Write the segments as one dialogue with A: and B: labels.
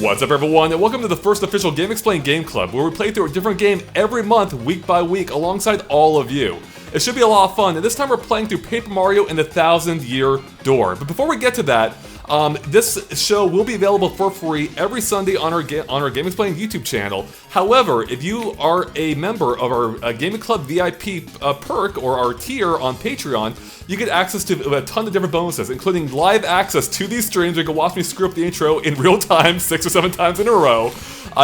A: What's up, everyone, and welcome to the first official Game Explain Game Club, where we play through a different game every month, week by week, alongside all of you. It should be a lot of fun, and this time we're playing through Paper Mario and the Thousand-Year Door. But before we get to that, this show will be available for free every Sunday on our Game Explain YouTube channel. However, if you are a member of our Gaming Club VIP perk or our tier on Patreon, you get access to a ton of different bonuses, including live access to these streams where you can watch me screw up the intro in real time 6 or 7 times in a row.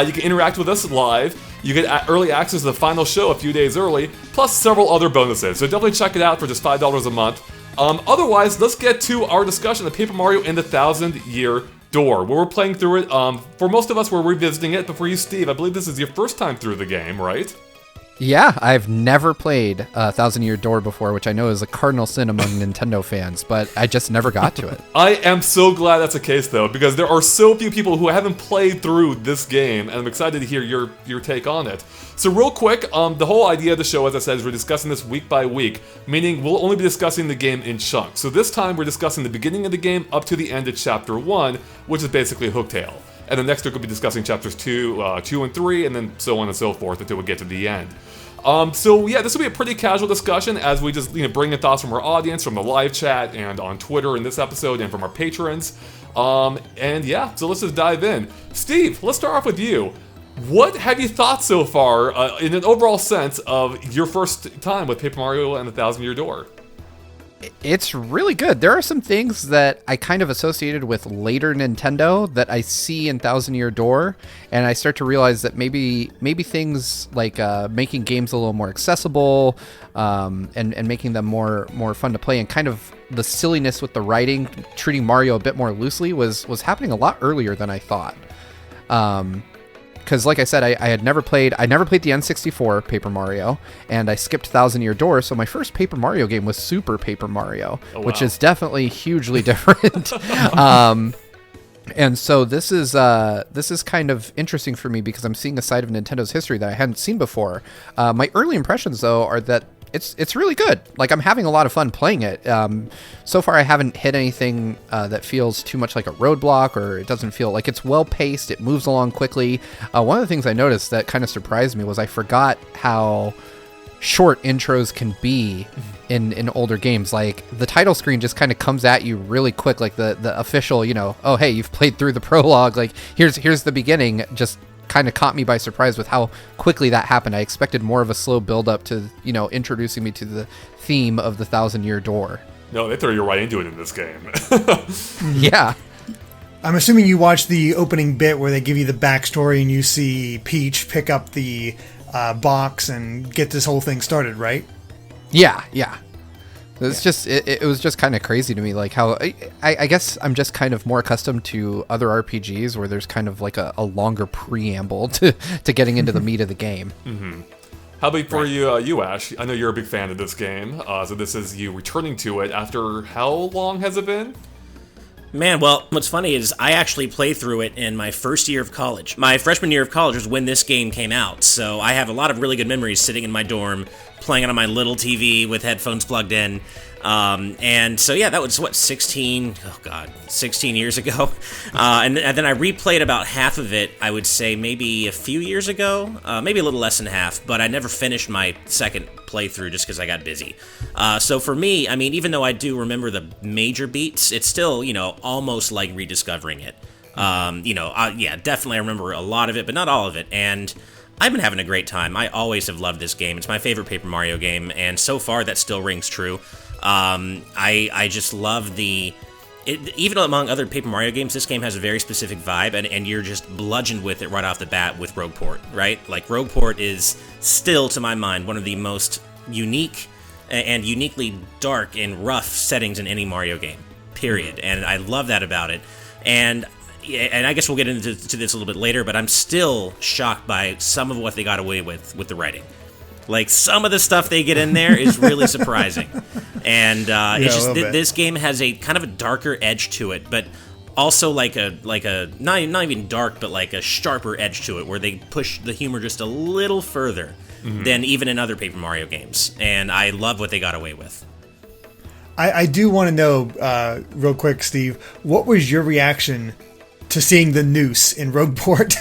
A: You can interact with us live. You get early access to the final show a few days early, plus several other bonuses. So definitely check it out for just $5 a month. Otherwise, let's get to our discussion of Paper Mario and the Thousand-Year Door, where we're playing through it. For most of us, we're revisiting it, but for you, Steve, I believe this is your first time through the game, right?
B: Yeah, I've never played Thousand-Year Door before, which I know is a cardinal sin among Nintendo fans, but I just never got to it.
A: I am so glad that's the case, though, because there are so few people who haven't played through this game, and I'm excited to hear your take on it. So real quick, the whole idea of the show, as I said, is we're discussing this week by week, meaning we'll only be discussing the game in chunks. So this time we're discussing the beginning of the game up to the end of Chapter 1, which is basically Hooktail. And then next week we'll be discussing Chapters 2 and 3, and then so on and so forth until we get to the end. So yeah, this will be a pretty casual discussion as we just bring in thoughts from our audience, from the live chat, and on Twitter in this episode, and from our patrons. And yeah, so let's just dive in. Steve, let's start off with you. What have you thought so far, in an overall sense, of your first time with Paper Mario and the Thousand-Year Door?
B: It's really good. There are some things that I kind of associated with later Nintendo that I see in Thousand-Year Door, and I start to realize that maybe things like making games a little more accessible, and making them more fun to play, and kind of the silliness with the writing, treating Mario a bit more loosely was happening a lot earlier than I thought. Because like I said, I never played the N64 Paper Mario, and I skipped Thousand-Year Door, so my first Paper Mario game was Super Paper Mario, which is definitely hugely different. And so this is kind of interesting for me because I'm seeing a side of Nintendo's history that I hadn't seen before. My early impressions, though, are that it's really good. Like, I'm having a lot of fun playing it. So far, I haven't hit anything that feels too much like a roadblock, or it doesn't feel like it's well paced. It moves along quickly. One of the things I noticed that kind of surprised me was I forgot how short intros can be in older games. Like, the title screen just kind of comes at you really quick, like the official, oh, hey, you've played through the prologue. Like, here's the beginning. Just kind of caught me by surprise with how quickly that happened. I expected more of a slow build up to, introducing me to the theme of the Thousand-Year Door.
A: No, they throw you right into it in this game.
B: Yeah.
C: I'm assuming you watched the opening bit where they give you the backstory and you see Peach pick up the box and get this whole thing started, right?
B: Yeah. It's just it was just kind of crazy to me, like how I guess I'm just kind of more accustomed to other RPGs where there's kind of like a longer preamble to getting into the meat of the game.
A: Mm-hmm. How about for you, Ash? I know you're a big fan of this game, so this is you returning to it after how long has it been?
D: Man, well, what's funny is I actually played through it in my first year of college. My freshman year of college was when this game came out, so I have a lot of really good memories sitting in my dorm, playing it on my little TV with headphones plugged in. And so, yeah, that was, 16 years ago. And then I replayed about half of it, I would say maybe a few years ago, maybe a little less than half, but I never finished my second playthrough just because I got busy. So for me, I mean, even though I do remember the major beats, it's still, almost like rediscovering it. Yeah, definitely I remember a lot of it, but not all of it. And I've been having a great time. I always have loved this game. It's my favorite Paper Mario game, and so far that still rings true. I just love even among other Paper Mario games, this game has a very specific vibe, and you're just bludgeoned with it right off the bat with Rogueport, right? Like, Rogueport is still, to my mind, one of the most unique and uniquely dark and rough settings in any Mario game, period. And I love that about it. And I guess we'll get into this a little bit later, but I'm still shocked by some of what they got away with the writing. Like, some of the stuff they get in there is really surprising. And it's just this game has a kind of a darker edge to it, but also like a not even dark, but like a sharper edge to it, where they push the humor just a little further than even in other Paper Mario games. And I love what they got away with.
C: I do want to know, real quick, Steve, what was your reaction to seeing the noose in Rogueport.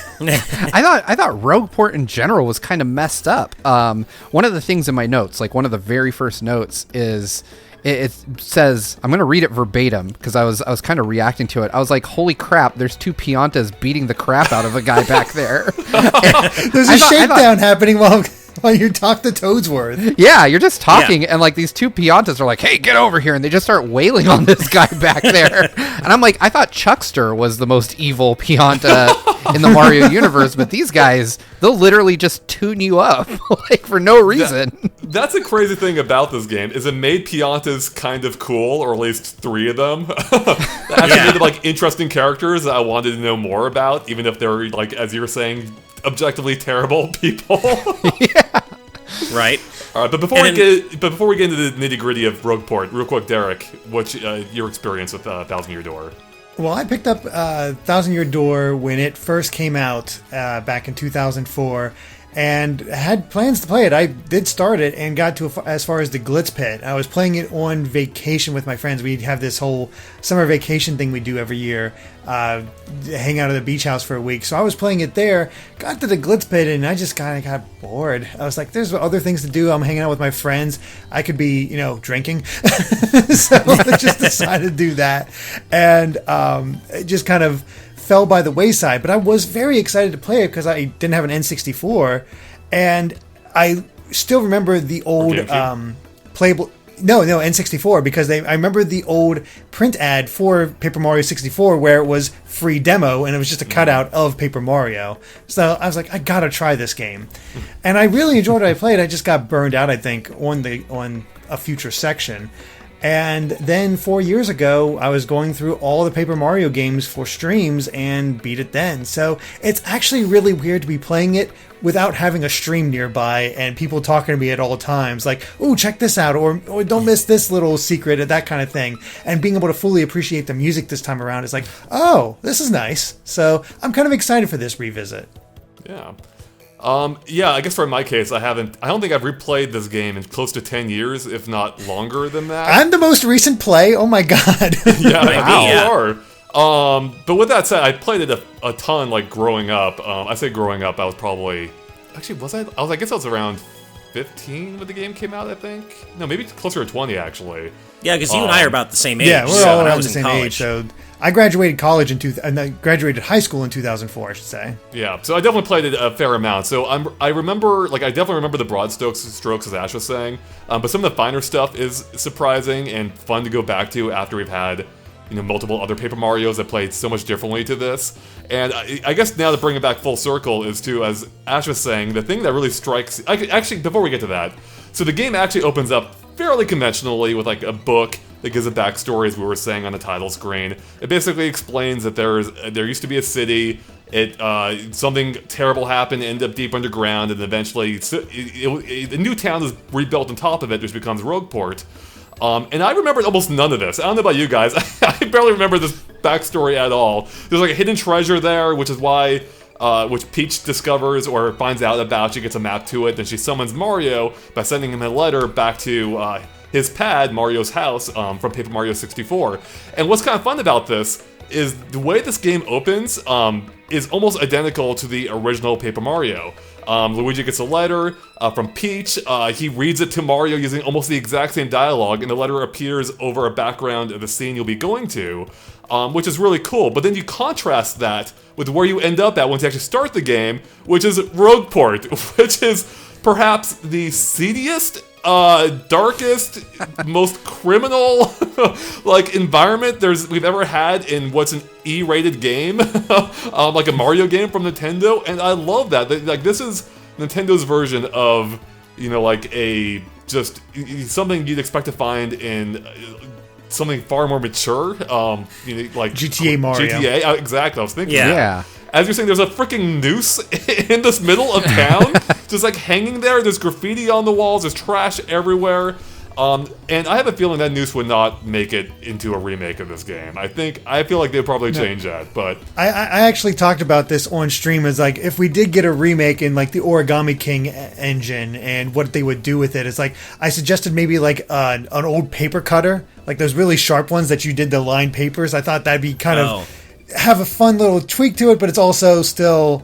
B: I thought Rogueport in general was kind of messed up. One of the things in my notes, like one of the very first notes, is it says, I'm going to read it verbatim because I was kind of reacting to it. I was like, holy crap, there's two Piantas beating the crap out of a guy back there.
C: There's a shakedown happening while you talk to Toadsworth.
B: Yeah, you're just talking, and like these two Piantas are like, hey, get over here, and they just start wailing on this guy back there. And I'm like, I thought Chuckster was the most evil Pianta in the Mario universe, but these guys, they'll literally just tune you up like for no reason.
A: That's a crazy thing about this game, is it made Piantas kind of cool, or at least 3 of them. Actually made them like interesting characters that I wanted to know more about, even if they're, like, as you were saying, objectively terrible people.
B: Yeah.
D: Right.
A: All right, but before we get into the nitty-gritty of Rogueport, real quick, Derek, what's your experience with Thousand Year Door?
C: Well, I picked up Thousand Year Door when it first came out back in 2004, and had plans to play it. I did start it and got to as far as the Glitz Pit. I was playing it on vacation with my friends. We'd have this whole summer vacation thing we do every year, hang out at the beach house for a week. So I was playing it there, got to the Glitz Pit, and I just kind of got bored. I was like, there's other things to do. I'm hanging out with my friends. I could be, drinking. So I just decided to do that. And it just kind of fell by the wayside, but I was very excited to play it because I didn't have an N64, and I still remember the old playable. No, N64, because I remember the old print ad for Paper Mario 64 where it was free demo and it was just a cutout of Paper Mario. So I was like, I gotta try this game, and I really enjoyed it. I played. I just got burned out, I think, on a future section. And then 4 years ago, I was going through all the Paper Mario games for streams and beat it then. So it's actually really weird to be playing it without having a stream nearby and people talking to me at all times. Like, ooh, check this out, or don't miss this little secret, or that kind of thing. And being able to fully appreciate the music this time around is like, oh, this is nice. So I'm kind of excited for this revisit.
A: Yeah. I guess for my case, I don't think I've replayed this game in close to 10 years, if not longer than that.
C: I'm the most recent play. Oh my god.
A: Yeah,
D: Wow.
A: You are. But with that said, I played it a ton, like, growing up. I say growing up, I was probably... Actually, I guess I was around 15 when the game came out, I think? No, maybe closer to 20, actually.
D: Yeah, because you and I are about the same age.
C: Yeah, we're all
D: when I
C: around
D: was
C: the
D: in
C: same
D: college.
C: age. So I graduated college graduated high school in 2004, I should say.
A: Yeah, so I definitely played it a fair amount. So I definitely remember the broad strokes, as Ash was saying. But some of the finer stuff is surprising and fun to go back to after we've had, multiple other Paper Marios that played so much differently to this. And I guess now to bring it back full circle is to, as Ash was saying, the thing that really strikes... Actually, before we get to that, so the game actually opens up fairly conventionally with like a book that gives a backstory, as we were saying on the title screen. It basically explains that there used to be a city. Something terrible happened, ended up deep underground, and eventually a new town is rebuilt on top of it, which becomes Rogueport. And I remembered almost none of this. I don't know about you guys. I barely remember this backstory at all. There's like a hidden treasure there, which is why... which Peach discovers or finds out about. She gets a map to it, then she summons Mario by sending him a letter back to his pad, Mario's house, from Paper Mario 64. And what's kind of fun about this is the way this game opens is almost identical to the original Paper Mario. Luigi gets a letter from Peach. He reads it to Mario using almost the exact same dialogue, and the letter appears over a background of the scene you'll be going to, which is really cool. But then you contrast that with where you end up at once you actually start the game, which is Rogueport, which is perhaps the seediest, darkest, most criminal environment we've ever had in what's an E-rated game, like a Mario game from Nintendo, and I love that. This is Nintendo's version of something you'd expect to find in something far more mature, like
C: GTA Mario.
A: GTA, exactly. I was thinking.
B: Yeah.
A: As you're saying, there's a freaking noose in this middle of town, just like hanging there. There's graffiti on the walls. There's trash everywhere. And I have a feeling that noose would not make it into a remake of this game. I feel like they'd probably change that. But
C: I actually talked about this on stream as like if we did get a remake in like the Origami King engine and what they would do with it. It's like I suggested maybe like an old paper cutter, like those really sharp ones that you did the lined papers. I thought that'd be kind of have a fun little tweak to it, but it's also still,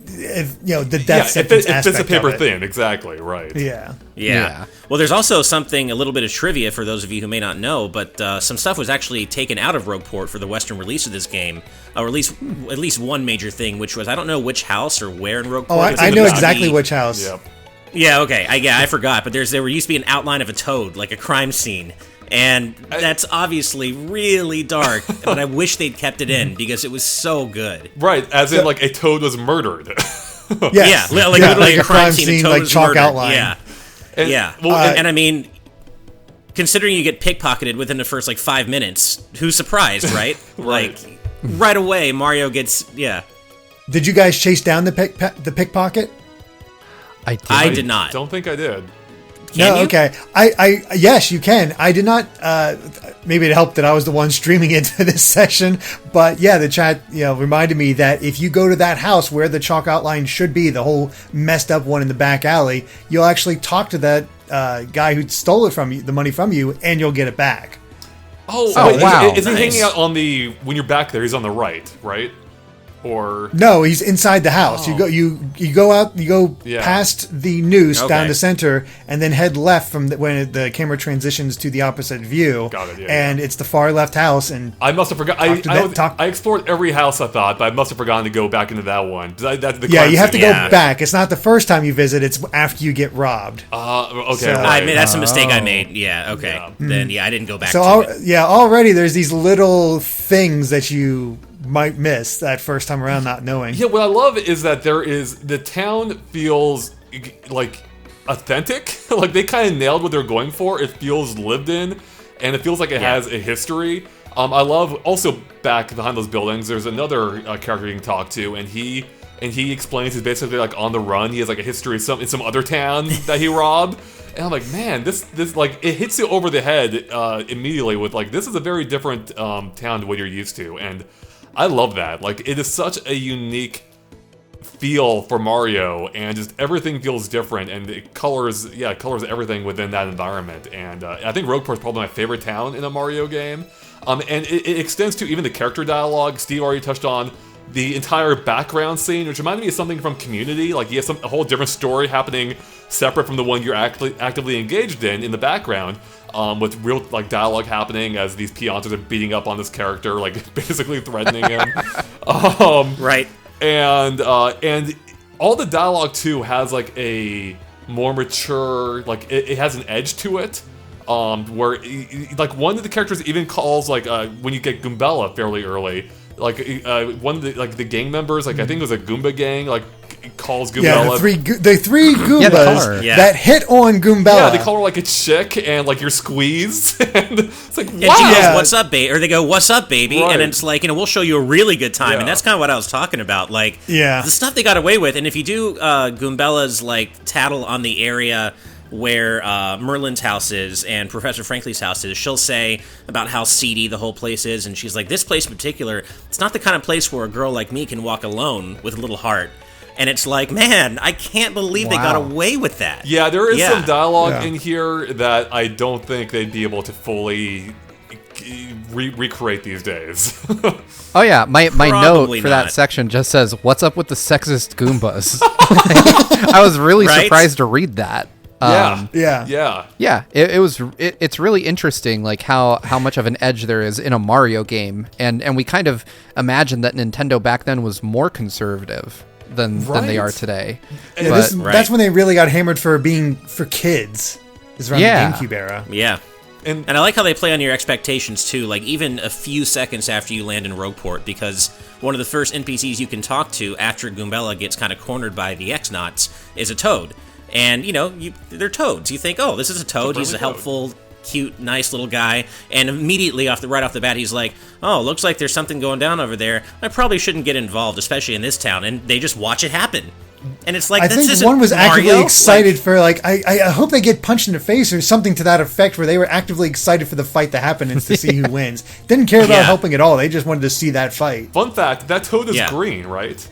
C: the death sentence
A: it's
C: aspect
A: a paper
C: of it.
A: thin, exactly, right.
D: Yeah. Well, there's also something, a little bit of trivia for those of you who may not know, but some stuff was actually taken out of Rogueport for the Western release of this game, or at least one major thing, which was, I don't know which house or where in Rogueport.
C: Oh, I know exactly which house.
A: Yep.
D: Yeah, okay. I forgot, but there used to be an outline of a toad, like a crime scene. And that's obviously really dark, but I wish they'd kept it in because it was so good.
A: Right, as in like a toad was murdered.
C: Yes.
D: Yeah, literally a crime scene, a toad
C: like
D: was
C: chalk
D: murdered.
C: outline.
D: Yeah.
A: And,
D: Well, and I mean, considering you get pickpocketed within the first 5 minutes, who's surprised, right?
A: Right.
D: Right away, Mario gets
C: Did you guys chase down the pickpocket?
D: I did not.
A: Don't think I did.
D: Can you?
C: Okay. Yes, you can. I did not. Maybe it helped that I was the one streaming it to this session, but yeah, the chat reminded me that if you go to that house where the chalk outline should be, the whole messed up one in the back alley, you'll actually talk to that guy who stole it from you, the money from you, and you'll get it back.
A: Oh,
B: So- wow.
A: Is he
D: Nice.
A: hanging out when you're back there? He's on the right? Or
C: No, he's inside the house.
A: Oh.
C: You go out, you go
A: Yeah.
C: past the noose down
D: Okay.
C: the center, and then head left from when the camera transitions to the opposite view.
A: Got it, yeah,
C: and it's the far left house. And
A: I must have forgotten. I explored every house, I thought, but I must have forgotten to go back into that one. That's the
C: yeah,
A: crime
C: you have to
A: scene.
C: go
D: Yeah.
C: back. It's not the first time you visit; it's after you get robbed.
A: Okay,
C: So-
A: right.
D: I mean, that's a mistake I made. Yeah, okay.
A: Yeah.
D: Then, I didn't go back
C: So
D: to it.
C: already there's these little things that you might miss that first time around, not knowing.
A: Yeah, what I love is that the town feels like authentic. Like they kind of nailed what they're going for. It feels lived in, and it feels like it has a history. I love also back behind those buildings. There's another character you can talk to, and he explains he's basically like on the run. He has like a history in some other town that he robbed. And I'm like, man, this like it hits you over the head immediately with like this is a very different town to what you're used to, and I love that. Like, it is such a unique feel for Mario, and just everything feels different, and it colors everything within that environment. And I think Rogueport is probably my favorite town in a Mario game. And it extends to even the character dialogue. Steve already touched on the entire background scene, which reminded me of something from Community. Like, you have a whole different story happening separate from the one you're actively engaged in the background. With real like dialogue happening as these peons are beating up on this character, like basically threatening him.
D: Right.
A: And all the dialogue too has like a more mature, like it has an edge to it. Where like one of the characters even calls like when you get Goombella fairly early, like one of the gang members, like I think it was a Goomba gang, like calls Goombella.
C: Yeah, the three Goombas
B: car.
D: Yeah.
C: that hit on Goombella.
A: Yeah, they call her like a chick and like you're squeezed, and it's like
D: And
A: wow.
D: she goes,
C: Yeah.
D: "What's up, baby?" Or they go, "What's up, baby?"
A: Right.
D: And it's like, we'll show you a really good time.
A: Yeah.
D: And that's kind of what I was talking about. Like,
C: Yeah.
D: the stuff they got away with. And if you do Goombella's like tattle on the area where Merlin's house is and Professor Frankly's house is, she'll say about how seedy the whole place is, and she's like, this place in particular, it's not the kind of place where a girl like me can walk alone with a little heart. And it's like, man, I can't believe they got
B: Wow.
D: away with that.
A: Yeah, there is some dialogue
C: Yeah.
A: in here that I don't think they'd be able to fully recreate these days.
B: Oh yeah, my note
D: Probably
B: for
D: not.
B: that section just says, "What's up with the sexist Goombas?" I was really
D: Right?
B: surprised to read that.
C: Yeah.
B: Yeah, it's really interesting, like how much of an edge there is in a Mario game, and we kind of imagined that Nintendo back then was more conservative than they are
A: Right.
B: today.
C: Yeah,
B: But-
C: that's when they really got hammered for being for kids. Is around
B: Yeah.
C: the GameCube era.
D: Yeah.
A: And
D: And I like how they play on your expectations too, like even a few seconds after you land in Rogueport, because one of the first NPCs you can talk to after Goombella gets kind of cornered by the X-Nauts is a toad. And, they're toads. You think, oh, this is a toad. He's a
A: toad.
D: helpful, cute, nice little guy. And immediately right off the bat, he's like, oh, looks like there's something going down over there. I probably shouldn't get involved, especially in this town. And they just watch it happen. And it's like,
C: I
D: this
C: think
D: isn't
C: one was actively
D: Mario.
C: excited for I hope they get punched in the face or something to that effect, where they were actively excited for the fight to happen and to see who wins. Didn't care about
D: Yeah.
C: helping at all. They just wanted to see that fight.
A: fun fact, that toad is
D: Yeah.
A: green, right?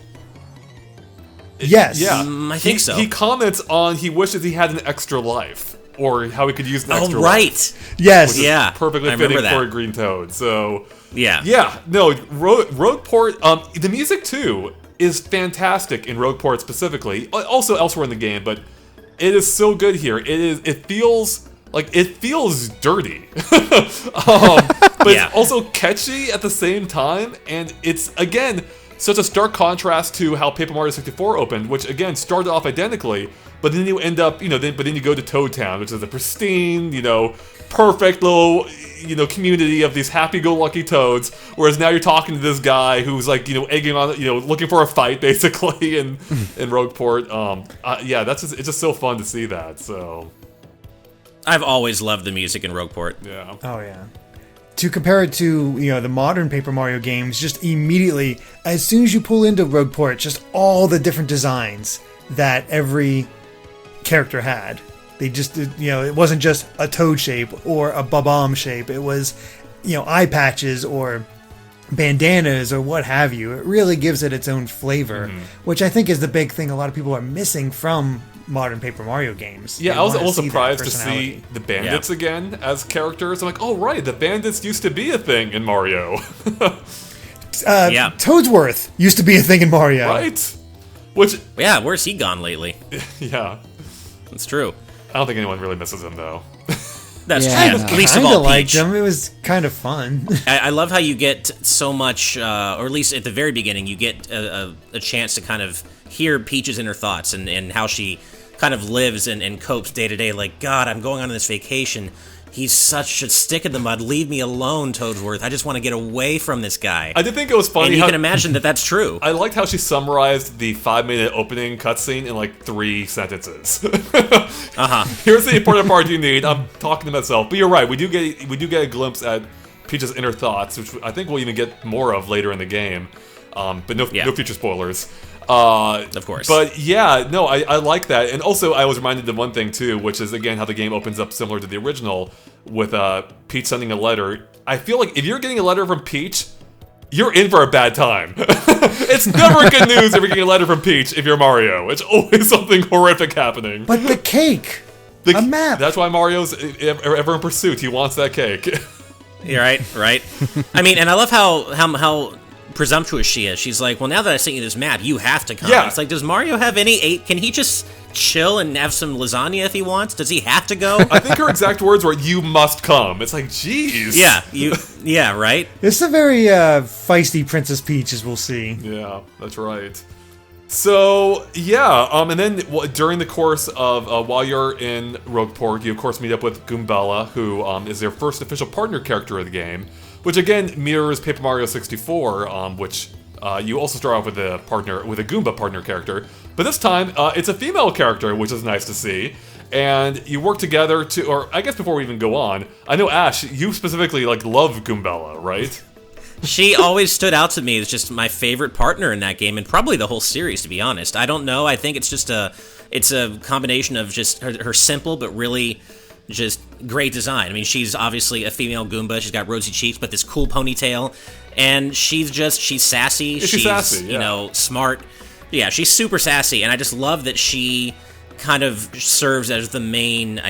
C: Yes.
A: Yeah.
D: I think so.
A: He comments on he wishes he had an extra life. or how he could use an extra life.
D: right.
C: Yes.
A: Which is
D: Yeah,
A: perfectly
D: I remember
A: fitting
D: that.
A: for a green toad. So
D: Yeah.
A: no, Rogueport. The music too is fantastic in Rogueport specifically. Also elsewhere in the game, but it is so good here. It feels dirty, but
D: Yeah.
A: it's also catchy at the same time, and it's again such a stark contrast to how Paper Mario 64 opened, which again started off identically, but then you end up, but then you go to Toad Town, which is a pristine, perfect little, community of these happy-go-lucky toads. Whereas now you're talking to this guy who's like, egging on, looking for a fight basically in Rogueport. It's just so fun to see that. So
D: I've always loved the music in Rogueport.
A: yeah.
C: Oh yeah. To compare it to the modern Paper Mario games, just immediately as soon as you pull into Rogueport, just all the different designs that every character had. They just it wasn't just a toad shape or a bomb shape. It was eye patches or bandanas or what have you. It really gives it its own flavor, which I think is the big thing a lot of people are missing from modern Paper Mario games.
A: Yeah,
C: They
A: I was
C: wanna
A: also
C: see that
A: surprised to see
C: personality.
A: the bandits again as characters. I'm like, oh right, the bandits used to be a thing in Mario,
D: Yeah.
C: Toadsworth used to be a thing in Mario.
A: right? Which,
D: Yeah, where's he gone lately?
A: yeah,
D: It's true.
A: I don't think anyone really misses him though.
D: That's
B: Yeah,
D: true.
B: no.
D: At least of
C: Kinda
D: all
C: liked
D: Peach.
C: him. It was kind of fun.
D: I love how you get so much, or at least at the very beginning, you get a chance to kind of hear Peach's inner thoughts and how she kind of lives and copes day to day. Like, God, I'm going on this vacation. He's such a stick in the mud. Leave me alone, Toadsworth. I just want to get away from this guy.
A: I did think it was funny.
D: And you
A: how,
D: can imagine that that's true.
A: I liked how she summarized the 5-minute opening cutscene in like 3 sentences. Here's the important part you need. I'm talking to myself, but you're right. We do get a glimpse at Peach's inner thoughts, which I think we'll even get more of later in the game. But no future spoilers.
D: Of course.
A: But yeah, no, I like that. And also, I was reminded of one thing too, which is again how the game opens up similar to the original with Peach sending a letter. I feel like if you're getting a letter from Peach, you're in for a bad time. It's never good news if you're getting a letter from Peach if you're Mario. It's always something horrific happening.
C: But the cake! A map!
A: That's why Mario's ever in pursuit. He wants that cake.
D: You're right. I mean, and I love how presumptuous she is. She's like, well, now that I sent you this map, you have to come.
A: Yeah.
D: It's like, does Mario have can he just chill and have some lasagna if he wants? Does he have to go?
A: I think her exact words were, "You must come." It's like, geez.
D: Yeah, right?
C: It's a very feisty Princess Peach, as we'll see.
A: Yeah, that's right. So, yeah, and then during the course of, while you're in Rogueport, you of course meet up with Goombella, who is their first official partner character of the game, which again mirrors Paper Mario 64, which you also start off with a Goomba partner character, but this time it's a female character, which is nice to see. And you work together or I guess before we even go on, I know Ash, you specifically love Goombella, right?
D: She always stood out to me as just my favorite partner in that game, and probably the whole series, to be honest. I don't know. I think it's just a combination of just her simple but really just great design. I mean, she's obviously a female Goomba. She's got rosy cheeks, but this cool ponytail, and she's sassy.
A: Yeah, she's sassy, yeah.
D: Smart. Yeah, she's super sassy, and I just love that she kind of serves as the main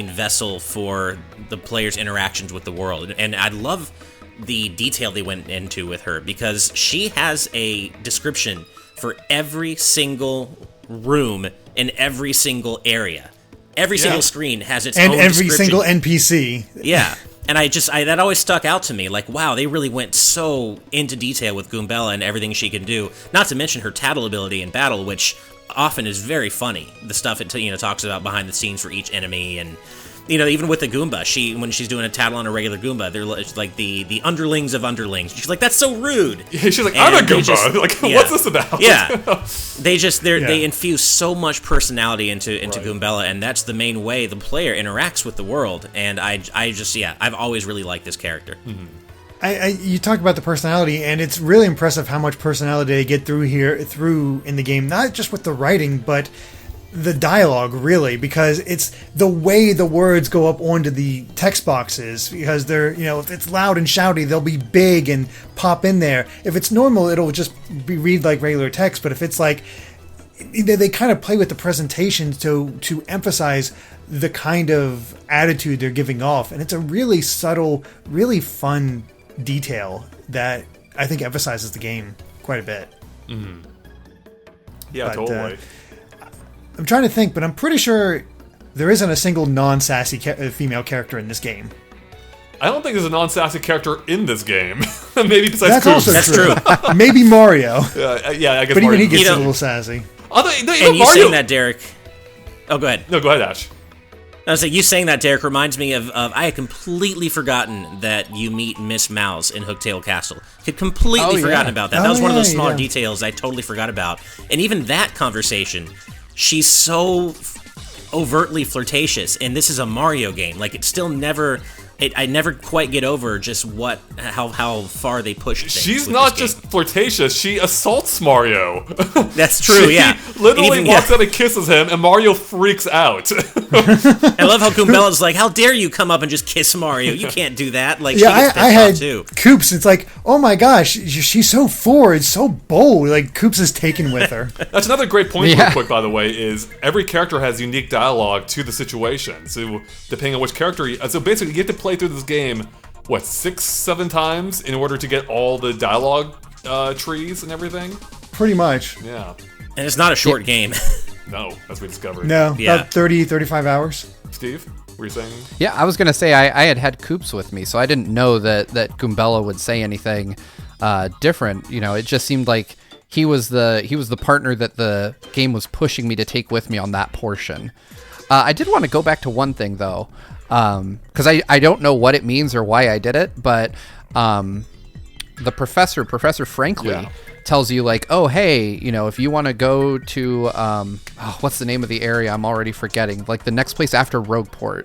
D: vessel for the player's interactions with the world. And I love the detail they went into with her, because she has a description for every single room in every single area. Every single screen has its own
C: every
D: description.
C: single NPC.
D: Yeah. And that always stuck out to me. Like, wow, they really went so into detail with Goombella and everything she can do. Not to mention her tattle ability in battle, which often is very funny. The stuff it talks about behind the scenes for each enemy, and even with the Goomba, when she's doing a tattle on a regular Goomba, they're like the underlings of underlings. She's like, that's so rude.
A: Yeah, she's like, I'm a Goomba. What's this about?
D: Yeah. They infuse so much personality into Goombella, and that's the main way the player interacts with the world. And I've always really liked this character.
C: Mm-hmm. You talked about the personality, and it's really impressive how much personality they get through in the game, not just with the writing, but the dialogue, really, because it's the way the words go up onto the text boxes, because they're, if it's loud and shouty, they'll be big and pop in there. If it's normal, it'll just be read like regular text, but if it's they kind of play with the presentation to emphasize the kind of attitude they're giving off, and it's a really subtle, really fun detail that I think emphasizes the game quite a bit.
A: Yeah, totally.
C: I'm trying to think, but I'm pretty sure there isn't a single non-sassy female character in this game.
A: I don't think there's a non-sassy character in this game. Maybe besides
C: That's
A: Coops.
C: also true. Maybe Mario.
A: Yeah, I guess
C: But
A: Mario.
C: even he gets a little sassy.
D: And you saying that, Derek... Oh, go ahead.
A: No, go ahead, Ash.
D: I was saying, you saying that, Derek, reminds me of I had completely forgotten that you meet Miss Mouse in Hooktail Castle. Had completely forgotten about that. That was one of those smaller details I totally forgot about. And even that conversation, she's so overtly flirtatious, and this is a Mario game. Like, it still never... I never quite get over just how far they push things.
A: She's not just flirtatious, she assaults Mario.
D: That's true, yeah.
A: She literally walks out and kisses him, and Mario freaks out.
D: I love how Goombella's like, how dare you come up and just kiss Mario? You can't do that. Like,
C: yeah,
D: she gets
C: I had
D: too.
C: Koops. It's like, oh my gosh, she's so forward, so bold. Like, Koops is taken with her.
A: That's another great point, real quick, by the way, is every character has unique dialogue to the situation. So, depending on which character so basically, you get to play through this game, 6-7 times in order to get all the dialogue trees and everything?
C: Pretty much.
A: Yeah.
D: And it's not a short game.
A: No, as we discovered.
C: No, about 30, 35 hours.
A: Steve, what were you saying?
B: Yeah, I was going to say I had Koops with me, so I didn't know that Goombella would say anything different. You know, it just seemed like he was the partner that the game was pushing me to take with me on that portion. I did want to go back to one thing, though, because I don't know what it means or why I did it, but the Professor Franklin, tells you, like, oh, hey, you know, if you want to go to, what's the name of the area? I'm already forgetting. Like, the next place after Rogueport.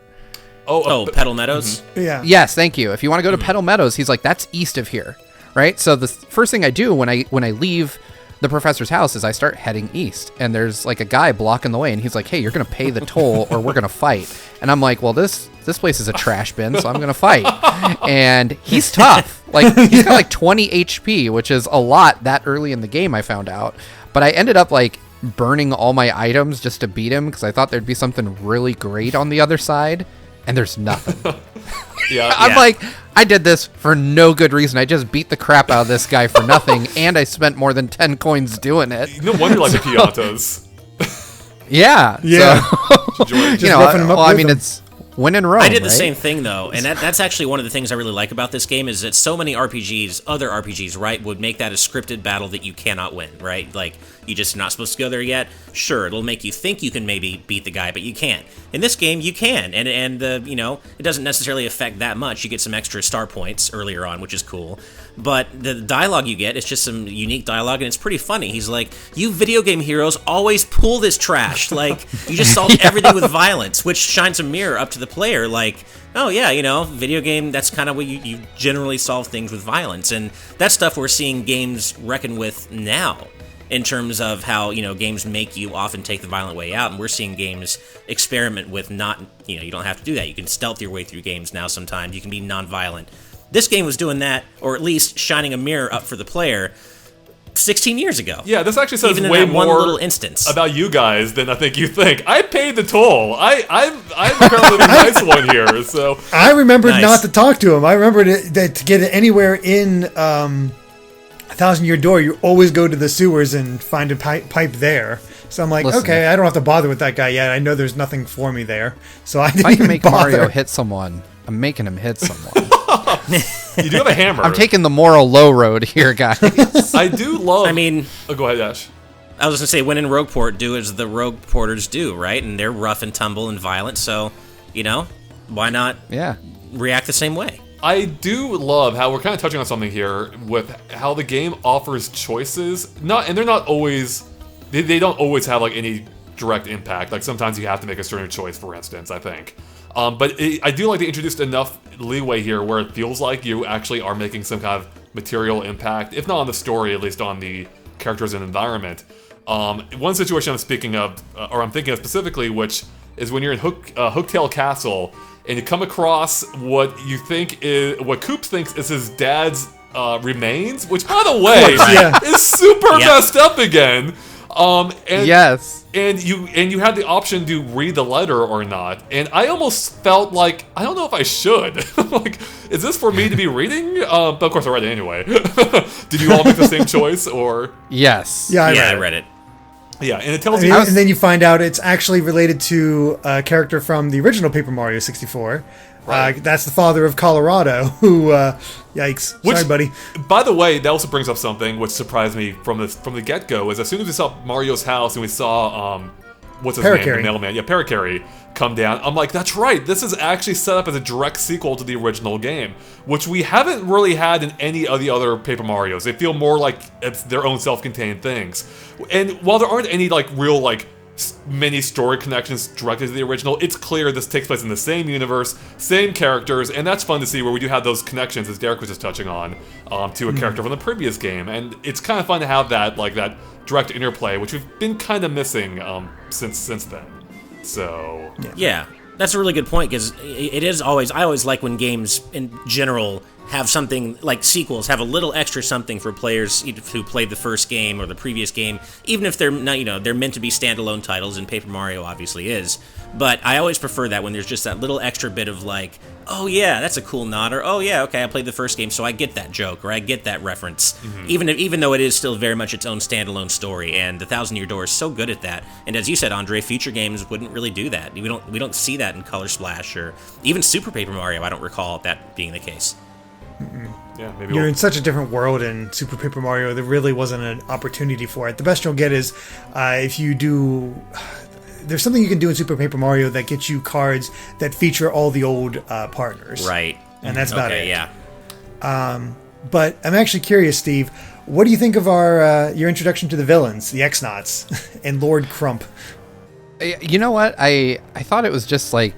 D: Petal Meadows?
C: Mm-hmm. Yeah.
B: Yes, thank you. If you want to go to Petal Meadows, he's like, that's east of here, right? So the first thing I do when I leave the professor's house is I start heading east, and there's like a guy blocking the way, and he's like, hey, you're gonna pay the toll or we're gonna fight. And I'm like, well, this place is a trash bin, so I'm gonna fight. And he's tough. Like, he's got like 20 HP, which is a lot that early in the game, I found out. But I ended up like burning all my items just to beat him, because I thought there'd be something really great on the other side, and there's nothing. I'm like, I did this for no good reason. I just beat the crap out of this guy for nothing, and I spent more than 10 coins doing it.
A: No wonder you like the Piantas.
B: Yeah.
C: So,
B: you know, I mean, it's win in Rome.
D: I did the
B: right?
D: same thing, though, and that's actually one of the things I really like about this game is that so many RPGs, other RPGs, right, would make that a scripted battle that you cannot win, right? Like, you just not supposed to go there yet. Sure, it'll make you think you can maybe beat the guy, but you can't. In this game, you can, and you know, it doesn't necessarily affect that much. You get some extra star points earlier on, which is cool. But the dialogue you get, it's just some unique dialogue, and it's pretty funny. He's like, you video game heroes always pull this trash. Like, you just solve everything with violence, which shines a mirror up to the player, like, oh yeah, you know, video game, that's kind of what you generally solve things with violence. And that's stuff we're seeing games reckon with now, in terms of how, you know, games make you often take the violent way out, and we're seeing games experiment with not, you know, you don't have to do that. You can stealth your way through games now sometimes. You can be non-violent. This game was doing that, or at least shining a mirror up for the player 16 years ago.
A: Yeah, this actually says
D: Even
A: way
D: in that one
A: more
D: little instance
A: about you guys than I think you think. I paid the toll. I'm apparently the nice one here, so...
C: I remembered not to talk to him. I remembered that to get it anywhere in A Thousand Year Door, you always go to the sewers and find a pipe there. So I'm like,
B: Listen,
C: okay, I don't have to bother with that guy yet. I know there's nothing for me there. So I didn't
B: If I can
C: even
B: make
C: bother.
B: Mario hit someone, I'm making him hit someone.
A: You do have a hammer.
B: I'm taking the moral low road here, guys.
A: I do love...
D: I mean...
A: Oh, go ahead, Ash.
D: I was going to say, when in Rogueport, do as the Rogueporters do, right? And they're rough and tumble and violent, so, you know, why not react the same way?
A: I do love how we're kind of touching on something here with how the game offers choices. And they're not always... They don't always have, like, any direct impact. Like, sometimes you have to make a certain choice, for instance, I think. But I do like they introduced enough leeway here where it feels like you actually are making some kind of material impact, if not on the story, at least on the characters and environment. One situation I'm speaking of, or I'm thinking of specifically, which is when you're in Hooktail Castle and you come across what Koops thinks is his dad's remains, which, by the way, is super messed up again. And,
B: Yes.
A: and you had the option to read the letter or not, and I almost felt like I don't know if I should. Like, is this for me to be reading? But of course I read it anyway. Did you all make the same choice or?
B: Yes.
C: Yeah,
D: I read it.
A: Yeah, and it tells you.
C: And then you find out it's actually related to a character from the original Paper Mario 64.
A: Right.
C: That's the father of Colorado, who, yikes. Sorry, buddy.
A: By the way, that also brings up something which surprised me from the get-go, is as soon as we saw Mario's house and we saw, what's his name? The mailman. Yeah, Parakarry come down. I'm like, that's right, this is actually set up as a direct sequel to the original game, which we haven't really had in any of the other Paper Marios. They feel more like it's their own self-contained things. And while there aren't any, like, real, like, many story connections directly to the original, it's clear this takes place in the same universe, same characters, and that's fun to see where we do have those connections, as Derek was just touching on, to a character from the previous game, and it's kind of fun to have that, like, that direct interplay, which we've been kind of missing since then. So
D: Yeah, that's a really good point, because it is always, I always like when games in general have something like sequels, have a little extra something for players who played the first game or the previous game, even if they're not, they're meant to be standalone titles, and Paper Mario obviously is. But I always prefer that when there's just that little extra bit of like, oh yeah, that's a cool nod, or oh yeah, okay, I played the first game, so I get that joke, or I get that reference, even though it is still very much its own standalone story. And the Thousand Year Door is so good at that. And as you said, Andre, future games wouldn't really do that. We don't see that in Color Splash or even Super Paper Mario. I don't recall that being the case.
A: yeah, maybe
C: You're in such a different world in Super Paper Mario, there really wasn't an opportunity for it. The best you'll get is if you do... There's something you can do in Super Paper Mario that gets you cards that feature all the old partners.
D: Right.
C: And that's about it.
D: Yeah.
C: But I'm actually curious, Steve, what do you think of your introduction to the villains, the X-Nauts, and Lord Crump?
B: You know what? I thought it was just like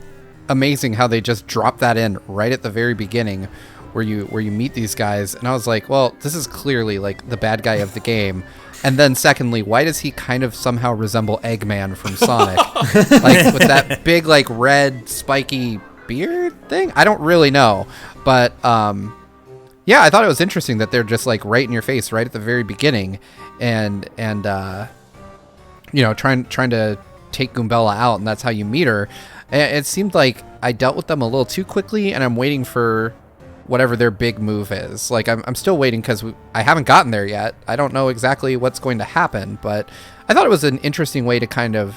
B: amazing how they just dropped that in right at the very beginning where you meet these guys, and I was like, well, this is clearly like the bad guy of the game. And then secondly, why does he kind of somehow resemble Eggman from Sonic? Like with that big like red spiky beard thing? I don't really know. But yeah, I thought it was interesting that they're just like right in your face right at the very beginning and trying to take Goombella out, and that's how you meet her. It seemed like I dealt with them a little too quickly, and I'm waiting for whatever their big move is. Like, I'm still waiting because I haven't gotten there yet. I don't know exactly what's going to happen, but I thought it was an interesting way to kind of,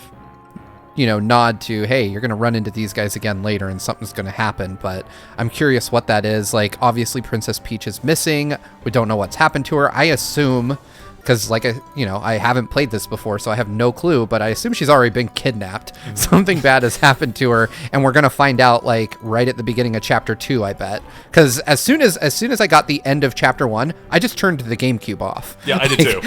B: nod to, hey, you're going to run into these guys again later and something's going to happen, but I'm curious what that is. Like, obviously Princess Peach is missing. We don't know what's happened to her. I assume, because I haven't played this before, so I have no clue, but I assume she's already been kidnapped. Something bad has happened to her, and we're going to find out like right at the beginning of chapter 2, I bet. Because as soon as I got the end of chapter 1, I just turned the GameCube off.
A: Yeah, I did too.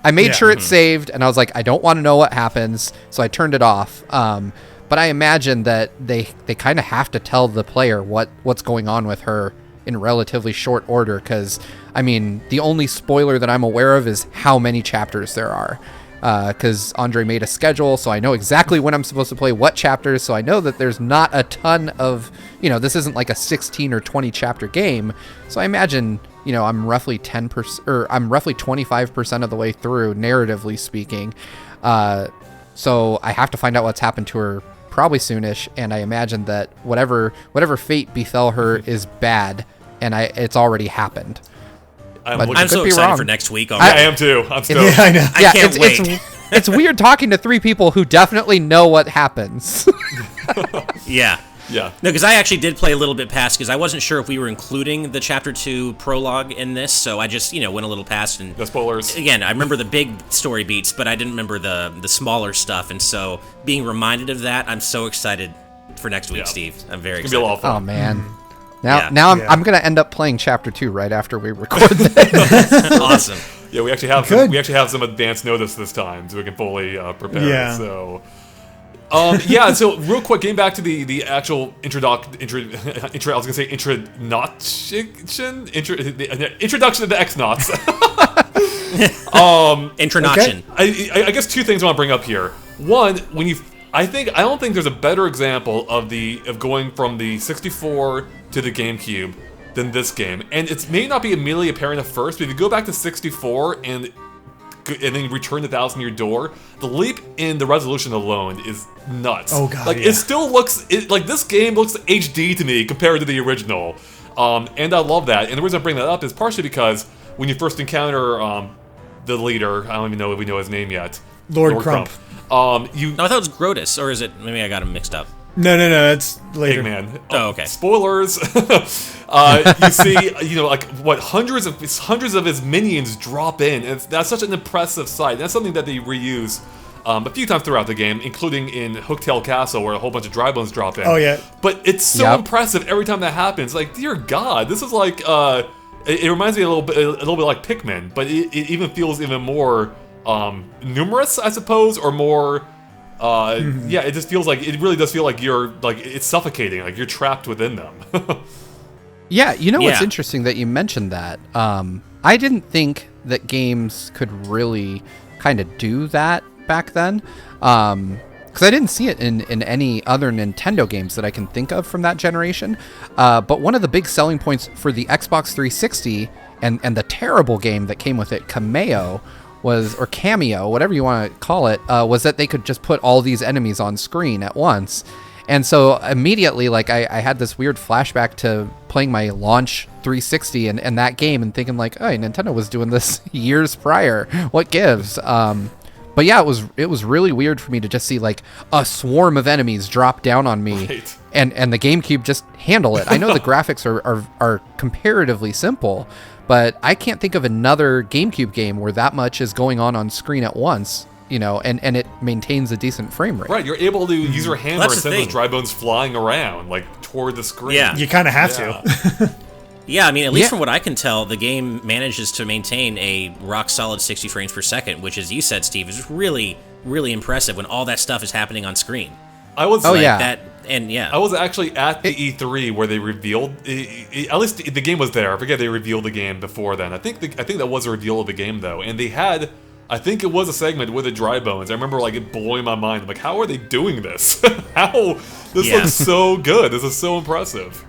B: I made sure it's saved, and I was like, I don't want to know what happens, so I turned it off. But I imagine that they kind of have to tell the player what's going on with her in relatively short order, because the only spoiler that I'm aware of is how many chapters there are, because Andre made a schedule, so I know exactly when I'm supposed to play what chapters, so I know that there's not a ton of, this isn't like a 16 or 20 chapter game, so I imagine, I'm roughly 10%, or I'm roughly 25% of the way through, narratively speaking, so I have to find out what's happened to her probably soonish, and I imagine that whatever fate befell her is bad, and it's already happened.
A: I'm
D: so excited for next week
A: I
D: already.
A: am too. I'm stoked.
C: Yeah, I know.
D: I can't wait.
B: It's weird talking to three people who definitely know what happens.
D: Yeah.
A: Yeah.
D: No, because I actually did play a little bit past, because I wasn't sure if we were including the Chapter 2 prologue in this, so I just, went a little past. And
A: No spoilers.
D: again, I remember the big story beats, but I didn't remember the smaller stuff, and so being reminded of that, I'm so excited for next week,
A: Yeah.
D: Steve. I'm very
A: It's gonna be a
D: excited.
A: lot of
B: Oh
A: fun.
B: man.
D: Yeah.
B: Now I'm gonna end up playing chapter 2 right after we record this.
D: Awesome.
A: Yeah, we actually have some advance notice this time, so we can fully prepare.
C: Yeah.
A: So, So real quick, getting back to the actual introduction to the X-Nauts.
D: Introduction.
A: I guess two things I want to bring up here. One, I don't think there's a better example of going from the 64 to the GameCube than this game. And it may not be immediately apparent at first, but if you go back to 64 and and then return the 1,000-year door. The leap in the resolution alone is nuts.
C: Oh god,
A: like
C: yeah.
A: it still looks like this game looks HD to me compared to the original, and I love that. And the reason I bring that up is partially because when you first encounter the leader, I don't even know if we know his name yet,
C: Lord Crump.
D: No, I thought it was Grotus, or is it? Maybe I got him mixed up.
C: No, that's later.
A: Eggman.
D: Oh, okay.
A: Spoilers. You see, like what hundreds of his minions drop in, and that's such an impressive sight. That's something that they reuse a few times throughout the game, including in Hooktail Castle, where a whole bunch of dry bones drop in.
C: Oh yeah.
A: But it's so impressive every time that happens. Like, dear God, this is like it reminds me a little bit like Pikmin, but it even feels even more numerous, I suppose, or more. Yeah, it just feels like it really does feel like you're like it's suffocating, like you're trapped within them.
B: Yeah, what's interesting that you mentioned that. I didn't think that games could really kind of do that back then, because I didn't see it in any other Nintendo games that I can think of from that generation. But one of the big selling points for the Xbox 360 and the terrible game that came with it, Cameo, or Cameo, whatever you want to call it, was that they could just put all these enemies on screen at once. And so immediately, like, I had this weird flashback to playing my launch 360 and that game and thinking like, oh, Nintendo was doing this years prior. What gives? But yeah, it was really weird for me to just see like a swarm of enemies drop down on me,
A: Right.
B: and the GameCube just handle it. I know the graphics are comparatively simple, but I can't think of another GameCube game where that much is going on screen at once, and it maintains a decent frame rate.
A: Right, you're able to use your hammer
D: That's
A: and
D: the
A: send those
D: thing.
A: dry bones flying around, like, toward the screen.
D: Yeah.
C: You kind of have to.
D: Yeah, I mean, at least
B: Yeah.
D: from what I can tell, the game manages to maintain a rock-solid 60 frames per second, which, as you said, Steve, is really, really impressive when all that stuff is happening on screen.
A: I was
B: Oh,
A: like,
B: yeah.
D: That, and yeah.
A: I was actually at the E3 where they revealed, at least the game was there. I forget they revealed the game before then. I think that was a reveal of the game though, and they had, I think it was a segment with the dry bones. I remember like it blowing my mind. I'm like, how are they doing this? How this
D: Yeah.
A: looks so good. This is so impressive.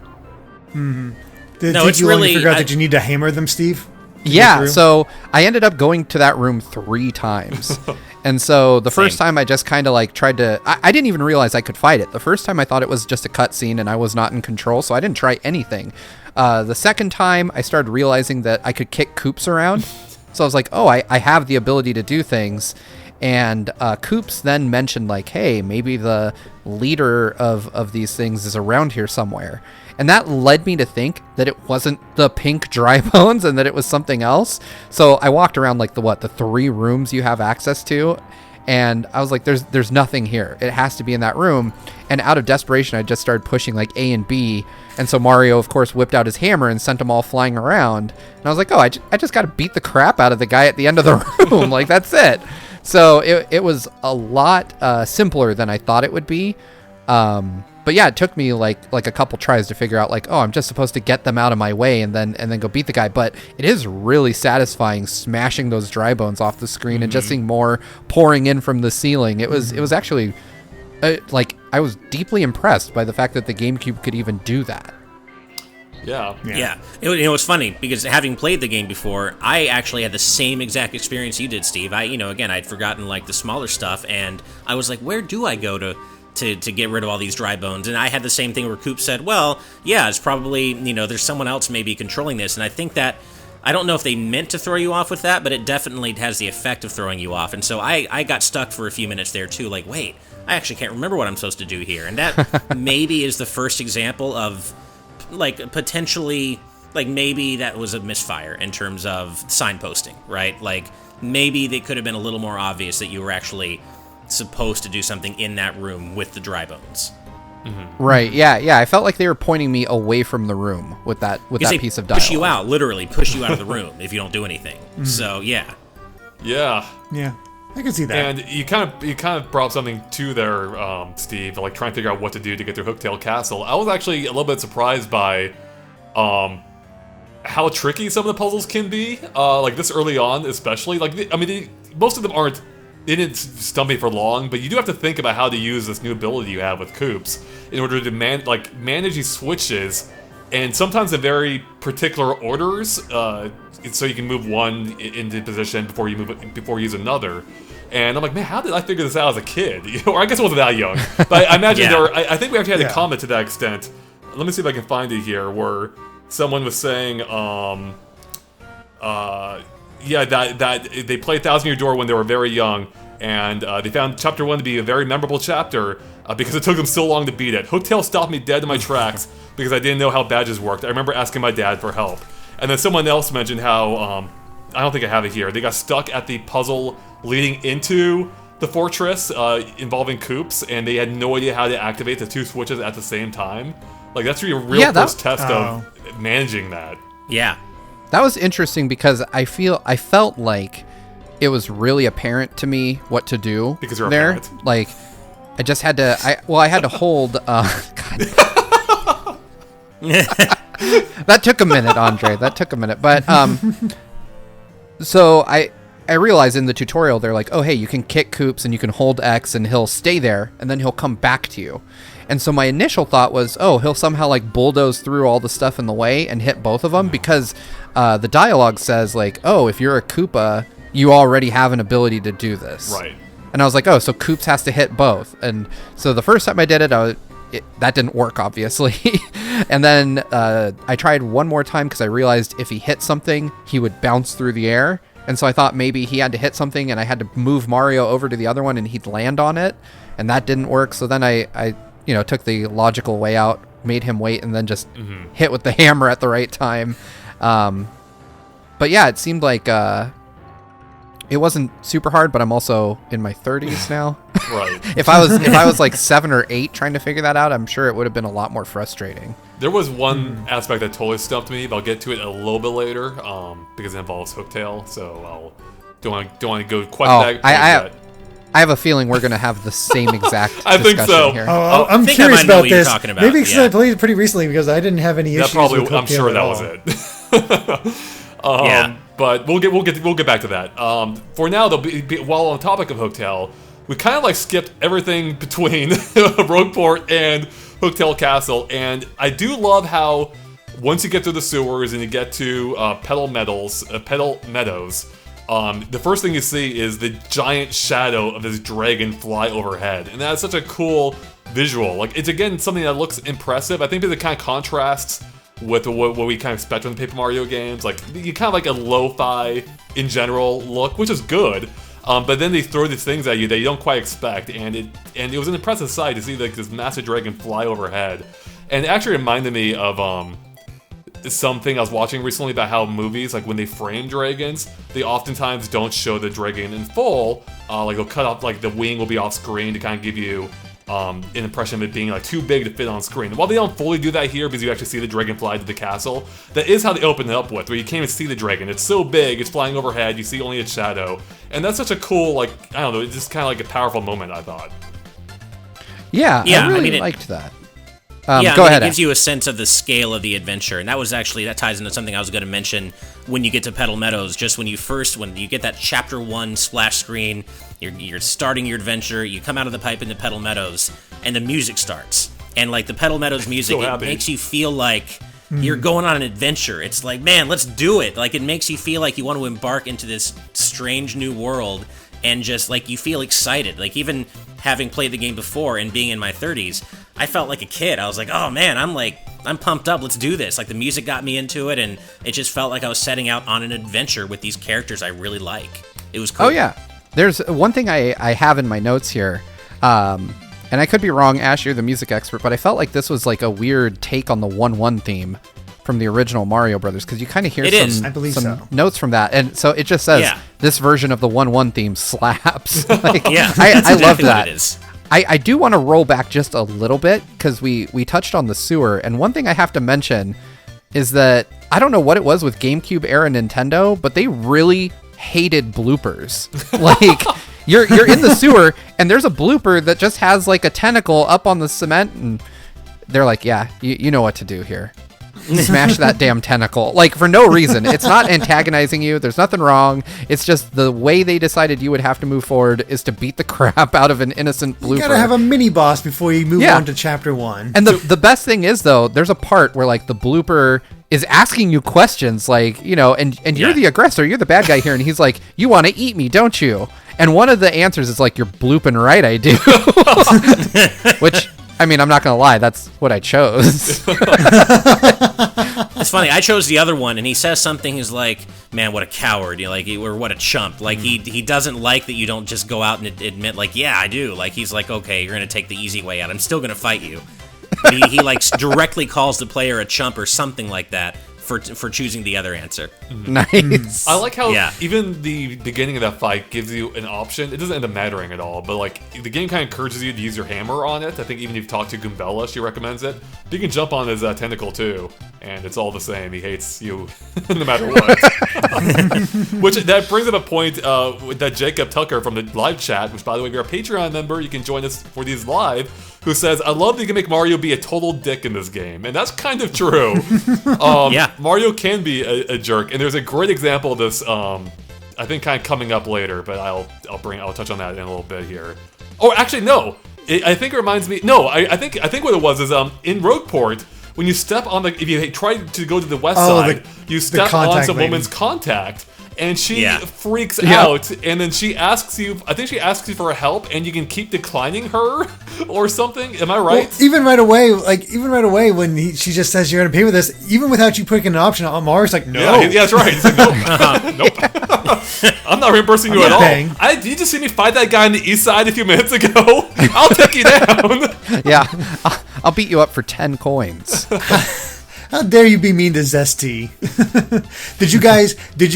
C: Did it
D: No,
C: take
D: it's
C: you long to
D: really-
C: figure out
D: I-
C: that you need to hammer them, Steve? to get
B: Yeah,
C: through?
B: so I ended up going to that room 3 times. And so the first time I just kind of like tried to... I didn't even realize I could fight it. The first time I thought it was just a cutscene and I was not in control, so I didn't try anything. The second time I started realizing that I could kick Koops around. So I was like, oh, I have the ability to do things. And Koops then mentioned like, hey, maybe the leader of these things is around here somewhere. And that led me to think that it wasn't the pink dry bones and that it was something else. So I walked around like the 3 rooms you have access to, and I was like, there's nothing here. It has to be in that room. And out of desperation, I just started pushing like A and B. And so Mario, of course, whipped out his hammer and sent them all flying around. And I was like, oh, I just got to beat the crap out of the guy at the end of the room. Like, that's it. So it was a lot simpler than I thought it would be. But yeah, it took me like a couple tries to figure out like, oh, I'm just supposed to get them out of my way and then go beat the guy. But it is really satisfying smashing those dry bones off the screen and just seeing more pouring in from the ceiling. It was actually like I was deeply impressed by the fact that the GameCube could even do that.
A: Yeah.
D: Yeah. It was funny because having played the game before, I actually had the same exact experience you did, Steve. Again, I'd forgotten like the smaller stuff, and I was like, where do I go to get rid of all these dry bones? And I had the same thing where Coop said, well, yeah, it's probably, there's someone else maybe controlling this. And I think that, I don't know if they meant to throw you off with that, but it definitely has the effect of throwing you off. And so I got stuck for a few minutes there too, like, wait, I actually can't remember what I'm supposed to do here. And that maybe is the first example of, like, potentially, like, maybe that was a misfire in terms of signposting, right? Like, maybe they could have been a little more obvious that you were actually supposed to do something in that room with the dry bones.
B: Right. Yeah. I felt like they were pointing me away from the room with that piece of dialogue.
D: Push you out, literally push you out of the room if you don't do anything. So yeah.
A: Yeah.
C: Yeah, I can see that.
A: And you kind of brought something to there, Steve, like trying to figure out what to do to get through Hooktail Castle. I was actually a little bit surprised by how tricky some of the puzzles can be, like this early on especially. Like, most of them aren't, they didn't stump me for long, but you do have to think about how to use this new ability you have with Koops in order to manage these switches, and sometimes in very particular orders, so you can move one into position before you use another. And I'm like, man, how did I figure this out as a kid? Or I guess I wasn't that young, but I imagine I think we actually had a comment to that extent. Let me see if I can find it here, where someone was saying, that they played Thousand Year Door when they were very young, and they found Chapter 1 to be a very memorable chapter because it took them so long to beat it. Hooktail stopped me dead in my tracks because I didn't know how badges worked. I remember asking my dad for help. And then someone else mentioned how, I don't think I have it here, they got stuck at the puzzle leading into the fortress involving coops, and they had no idea how to activate the two switches at the same time. Like, that's really a real first test of managing that.
D: Yeah.
B: That was interesting because I felt like it was really apparent to me what to do
A: because you're
B: there.
A: A parent.
B: Like, I just had to. I had to hold. God. That took a minute, Andre. That took a minute, but so I realized in the tutorial they're like, oh hey, you can kick Coops and you can hold X and he'll stay there and then he'll come back to you. And so my initial thought was, oh, he'll somehow like bulldoze through all the stuff in the way and hit both of them because the dialogue says like, oh, if you're a Koopa, you already have an ability to do this.
A: Right.
B: And I was like, oh, so Coops has to hit both. And so the first time I did it, that didn't work, obviously. And then I tried one more time because I realized if he hit something, he would bounce through the air. And so I thought maybe he had to hit something and I had to move Mario over to the other one and he'd land on it. And that didn't work. So then I took the logical way out, made him wait, and then just hit with the hammer at the right time. But yeah, it seemed like it wasn't super hard, but I'm also in my 30s now.
A: Right.
B: If I was like 7 or 8 trying to figure that out, I'm sure it would have been a lot more frustrating.
A: There was one aspect that totally stumped me, but I'll get to it a little bit later because it involves Hooktail, so don't want to go quite that.
B: I have a feeling we're going to have the same exact
A: I think so.
B: here.
C: I'm
D: think
C: curious
D: I might know
C: about
D: what you're
C: this.
D: talking about,
C: Maybe because
D: yeah.
C: I played it pretty recently because I didn't have any issues with
A: I'm sure
C: Hooktail
A: that
C: at
A: was
C: all.
A: it.
D: Yeah.
A: But we'll get back to that. For now, though, while on the topic of Hooktail, we kind of like skipped everything between Rogueport and Hooktail Castle, and I do love how once you get through the sewers and you get to Petal Meadows, the first thing you see is the giant shadow of this dragon fly overhead, and that's such a cool visual. Like, it's again something that looks impressive. I think that it kind of contrasts with what we kind of expect from the Paper Mario games. Like, you kind of like a lo-fi in general look, which is good. But then they throw these things at you that you don't quite expect, and it was an impressive sight to see like this massive dragon fly overhead. And it actually reminded me of something I was watching recently about how movies, like when they frame dragons, they oftentimes don't show the dragon in full. Like they'll cut off, like the wing will be off screen to kind of give you an impression of it being like too big to fit on screen. While they don't fully do that here because you actually see the dragon fly to the castle, that is how they open it up with, where you can't even see the dragon. It's so big, it's flying overhead, you see only its shadow. And that's such a cool, like, I don't know, it's just kind of like a powerful moment, I thought.
B: Yeah, I really liked that. Go ahead.
D: It gives you a sense of the scale of the adventure, and that ties into something I was going to mention when you get to Petal Meadows. Just when you get that Chapter 1 splash screen, you're starting your adventure, you come out of the pipe into Petal Meadows, and the music starts. And like the Petal Meadows music, it makes you feel like you're going on an adventure. It's like, man, let's do it. Like, it makes you feel like you want to embark into this strange new world, and just like you feel excited. Like, even having played the game before and being in my 30s, I felt like a kid. I was like, oh man, I'm pumped up, let's do this. Like, the music got me into it, and it just felt like I was setting out on an adventure with these characters I really like. It was cool.
B: Oh yeah. There's one thing I have in my notes here, and I could be wrong, Ash, you're the music expert, but I felt like this was like a weird take on the 1-1 theme from the original Mario Brothers, because you kind of hear some notes from that, and so it just says this version of the 1-1 theme slaps. Like, I love that. I do want to roll back just a little bit because we touched on the sewer, and one thing I have to mention is that I don't know what it was with GameCube era Nintendo, but they really hated bloopers. Like, you're in the sewer and there's a blooper that just has like a tentacle up on the cement, and they're like, yeah, you know what to do here. Smash that damn tentacle, like, for no reason. It's not antagonizing you, there's nothing wrong, it's just the way they decided you would have to move forward is to beat the crap out of an innocent blooper.
C: You gotta have a mini boss before you move on to Chapter 1.
B: And the best thing is, though, there's a part where like the blooper is asking you questions like, and you're the aggressor, you're the bad guy here, and he's like, you want to eat me, don't you? And one of the answers is like, you're blooping right, I do. Which, I mean, I'm not gonna lie, that's what I chose.
D: It's funny, I chose the other one, and he says something, he's like, man, what a coward, or what a chump. Like, he doesn't like that you don't just go out and admit, like, yeah, I do. Like, he's like, okay, you're gonna take the easy way out, I'm still gonna fight you. But he like directly calls the player a chump or something like that for choosing the other answer.
B: Nice.
A: I like how even the beginning of that fight gives you an option. It doesn't end up mattering at all, but like the game kind of encourages you to use your hammer on it. I think even if you talk to Goombella, she recommends it. But you can jump on his tentacle too, and it's all the same. He hates you no matter what. Which that brings up a point that Jacob Tucker from the live chat, which by the way, if you're a Patreon member, you can join us for these live, who says, I love that you can make Mario be a total dick in this game. And that's kind of true. Mario can be a jerk, and there's a great example of this, I think kind of coming up later, but I'll touch on that in a little bit here. Oh, actually, no. I think it reminds me, no, I think what it was is, in Rogueport, when you step on if you try to go to the west side, you step on some woman's contact, and she freaks out, and then she asks you, I think she asks you for help, and you can keep declining her, or something. Am I right?
C: Well, even right away, when she just says you're going to pay with this, even without you putting an option on, Mario's like, no.
A: Yeah, that's right. He's like, nope. Nope. I'm not reimbursing you at all. Did you just see me fight that guy on the east side a few minutes ago? I'll take you down.
B: Yeah, I'll beat you up for 10 coins.
C: How dare you be mean to Zesty? Did you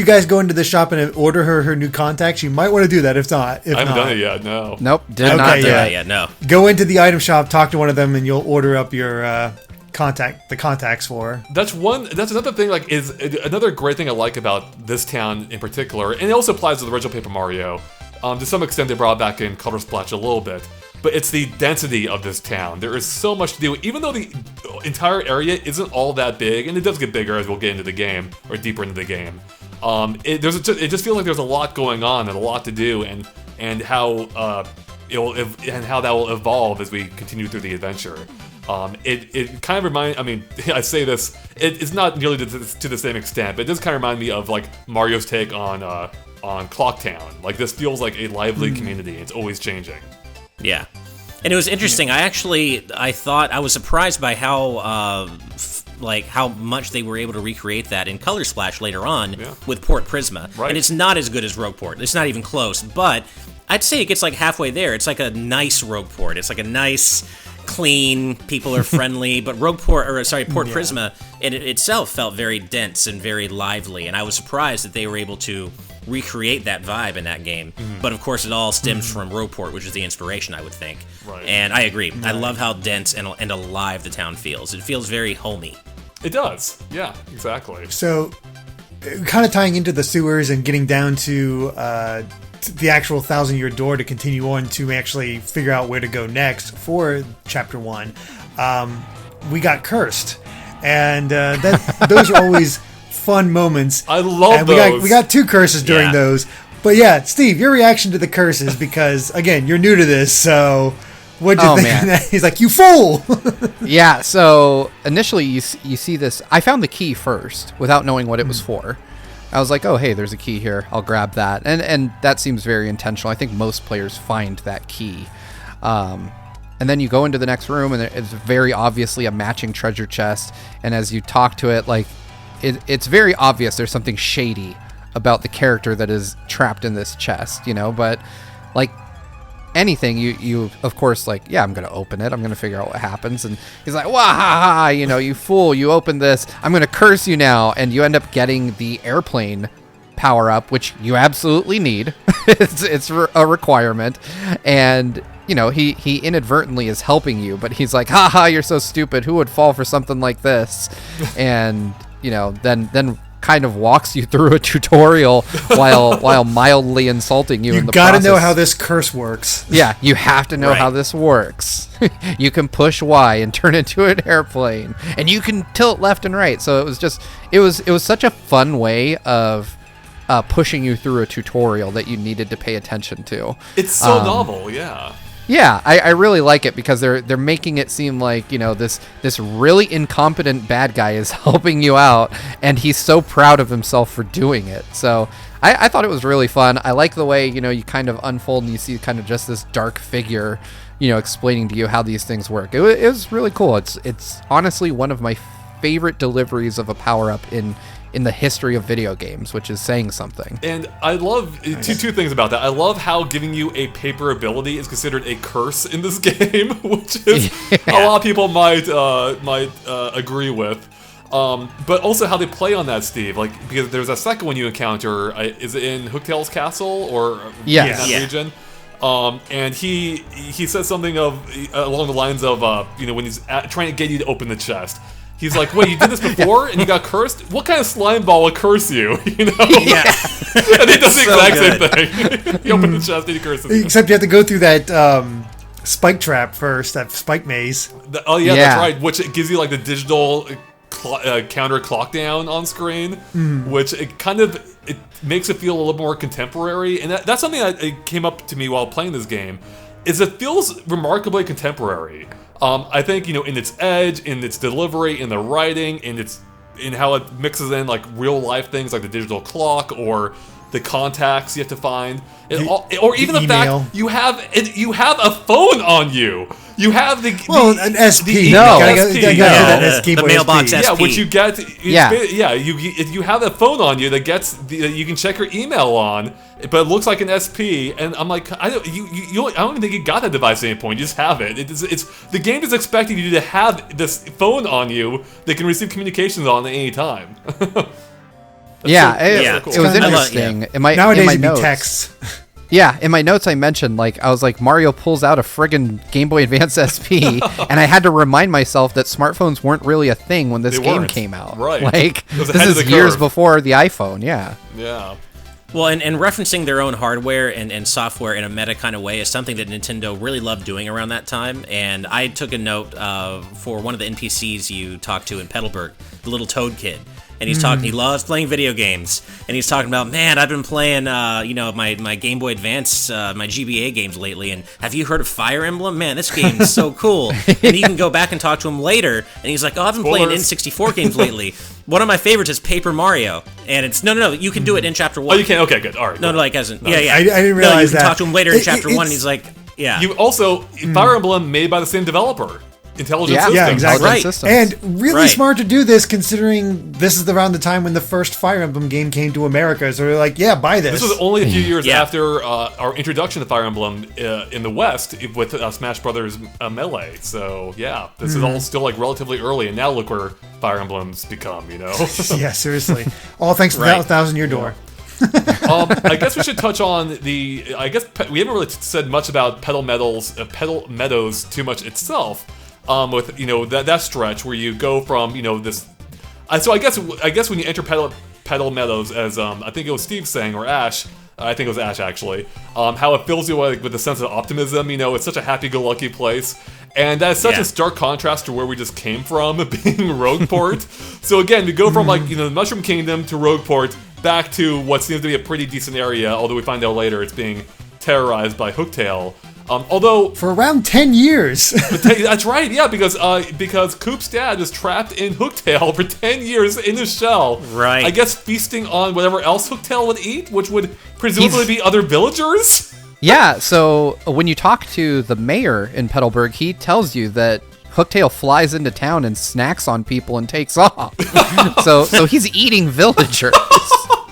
C: guys go into the shop and order her new contacts? You might want to do that. If not,
A: I haven't done it yet. No.
B: Nope. Did not do
D: that yet. No.
C: Go into the item shop, talk to one of them, and you'll order up your contacts for her.
A: That's another thing. Like, is another great thing I like about this town in particular, and it also applies to the original Paper Mario. To some extent, they brought it back in Color Splash a little bit. But it's the density of this town. There is so much to do. Even though the entire area isn't all that big, and it does get bigger as we'll get into the game, or deeper into the game. It just feels like there's a lot going on and a lot to do, and how that will evolve as we continue through the adventure. It kind of reminds. I mean, I say this. It's not nearly to the same extent, but it does kind of remind me of like Mario's take on Clocktown. Like, this feels like a lively community. It's always changing.
D: Yeah. And it was interesting. I was surprised by how how much they were able to recreate that in Color Splash later on with Port Prisma.
A: Right.
D: And it's not as good as Rogueport. It's not even close. But I'd say it gets like halfway there. It's like a nice Rogueport. It's like a nice, clean, people are friendly. But Port Prisma in itself felt very dense and very lively. And I was surprised that they were able to recreate that vibe in that game. But of course it all stems from Rogueport, which is the inspiration, I would think.
A: Right.
D: And I agree. I love how dense and alive the town feels. It feels very homey.
A: It does. Yeah, exactly.
C: So kind of tying into the sewers and getting down to the actual 1,000-year door to continue on to actually figure out where to go next for Chapter 1, we got cursed. And those are always fun moments.
A: I love
C: those. We got 2 curses during those. But yeah, Steve, your reaction to the curses, because again, you're new to this, so what'd you think of that? He's like, you fool!
B: Yeah, so initially you see this. I found the key first without knowing what it was for. I was like, oh, hey, there's a key here. I'll grab that. And that seems very intentional. I think most players find that key. And then you go into the next room, and it's very obviously a matching treasure chest. And as you talk to it, like, it's very obvious there's something shady about the character that is trapped in this chest, but like anything, you of course, like, yeah, I'm going to open it. I'm going to figure out what happens. And he's like, wah, ha, ha, you fool, you opened this. I'm going to curse you now. And you end up getting the airplane power up, which you absolutely need. it's a requirement. And he inadvertently is helping you, but he's like, ha ha, you're so stupid. Who would fall for something like this? And then kind of walks you through a tutorial while mildly insulting you in the process.
C: You gotta know how this curse works.
B: Yeah, you have to know how this works. You can push Y and turn into an airplane, and you can tilt left and right. So it was such a fun way of pushing you through a tutorial that you needed to pay attention to.
A: It's so novel, yeah.
B: Yeah, I really like it because they're making it seem like, this really incompetent bad guy is helping you out, and he's so proud of himself for doing it. So I thought it was really fun. I like the way, you kind of unfold and you see kind of just this dark figure, explaining to you how these things work. It was really cool. It's honestly one of my favorite deliveries of a power-up in the history of video games, which is saying something.
A: And I love two things about that. I love how giving you a paper ability is considered a curse in this game, which is a lot of people might agree with. But also how they play on that, Steve. Like, because there's a second one you encounter. Is it in Hooktail's Castle or in that region? And he says something along the lines of when he's trying to get you to open the chest. He's like, wait, you did this before and you got cursed? What kind of slime ball will curse you?
D: Yeah.
A: And he does the exact same thing. He opens the chest and he curses you.
C: Except you have to go through that spike trap first, that spike maze.
A: That's right. Which it gives you like the digital counter clock down on screen, which it makes it feel a little more contemporary. And that's something that came up to me while playing this game, is it feels remarkably contemporary. I think, in its edge, in its delivery, in the writing, in how it mixes in like real life things like the digital clock or the contacts you have to find, or even the fact you have a phone on you. You have the
C: an SP.
D: The mailbox SP.
A: Yeah, which you get. You have a phone on you that gets you can check your email on, but it looks like an SP. And I'm like, I don't even think you got that device at any point. You just have it. It's the game is expecting you to have this phone on you that can receive communications on at any time.
B: It was interesting.
C: Nowadays it'd be texts.
B: Yeah, in my notes I mentioned, I was like, Mario pulls out a friggin' Game Boy Advance SP, and I had to remind myself that smartphones weren't really a thing when this game came out.
A: Right.
B: This is years before the iPhone, yeah.
A: Yeah.
D: Well, and referencing their own hardware and software in a meta kind of way is something that Nintendo really loved doing around that time. And I took a note for one of the NPCs you talked to in Petalburg, the little Toad kid. And he's talking, he loves playing video games. And he's talking about, man, I've been playing, my Game Boy Advance, my GBA games lately. And have you heard of Fire Emblem? Man, this game is so cool. And you can go back and talk to him later. And he's like, I've been playing N64 games lately. One of my favorites is Paper Mario. And it's, no, you can do it in Chapter 1.
A: Oh, you can? Okay, good. All right.
D: No, as in,
C: I didn't realize that.
D: You can talk to him later in Chapter 1, and he's like, yeah.
A: You also, Fire Emblem made by the same developer. Intelligent Systems.
C: Yeah, exactly.
D: Right.
C: And really smart to do this, considering this is around the time when the first Fire Emblem game came to America. So they're like, buy this.
A: This was only a few years after our introduction to Fire Emblem in the West with Smash Brothers Melee. So this is all still relatively early, and now look where Fire Emblem's become.
C: Yeah, seriously. All thanks to that Thousand Year Door.
A: I guess we should touch on I guess we haven't really said much about Petal Meadows too much itself. With that stretch where you go from this, so I guess when you enter Petal Meadows, as I think it was Steve saying, or Ash, I think it was Ash actually, how it fills you with a sense of optimism. It's such a happy-go-lucky place, and that's such a stark contrast to where we just came from, being Rogueport. So again, we go from the Mushroom Kingdom to Rogueport back to what seems to be a pretty decent area, although we find out later it's being terrorized by Hooktail. Although
C: for around 10 years.
A: That's right, yeah, because Coop's dad was trapped in Hooktail for 10 years in his shell.
D: Right.
A: I guess feasting on whatever else Hooktail would eat, which would presumably be other villagers. Yeah,
B: so when you talk to the mayor in Petalburg, he tells you that Hooktail flies into town and snacks on people and takes off. so he's eating villagers.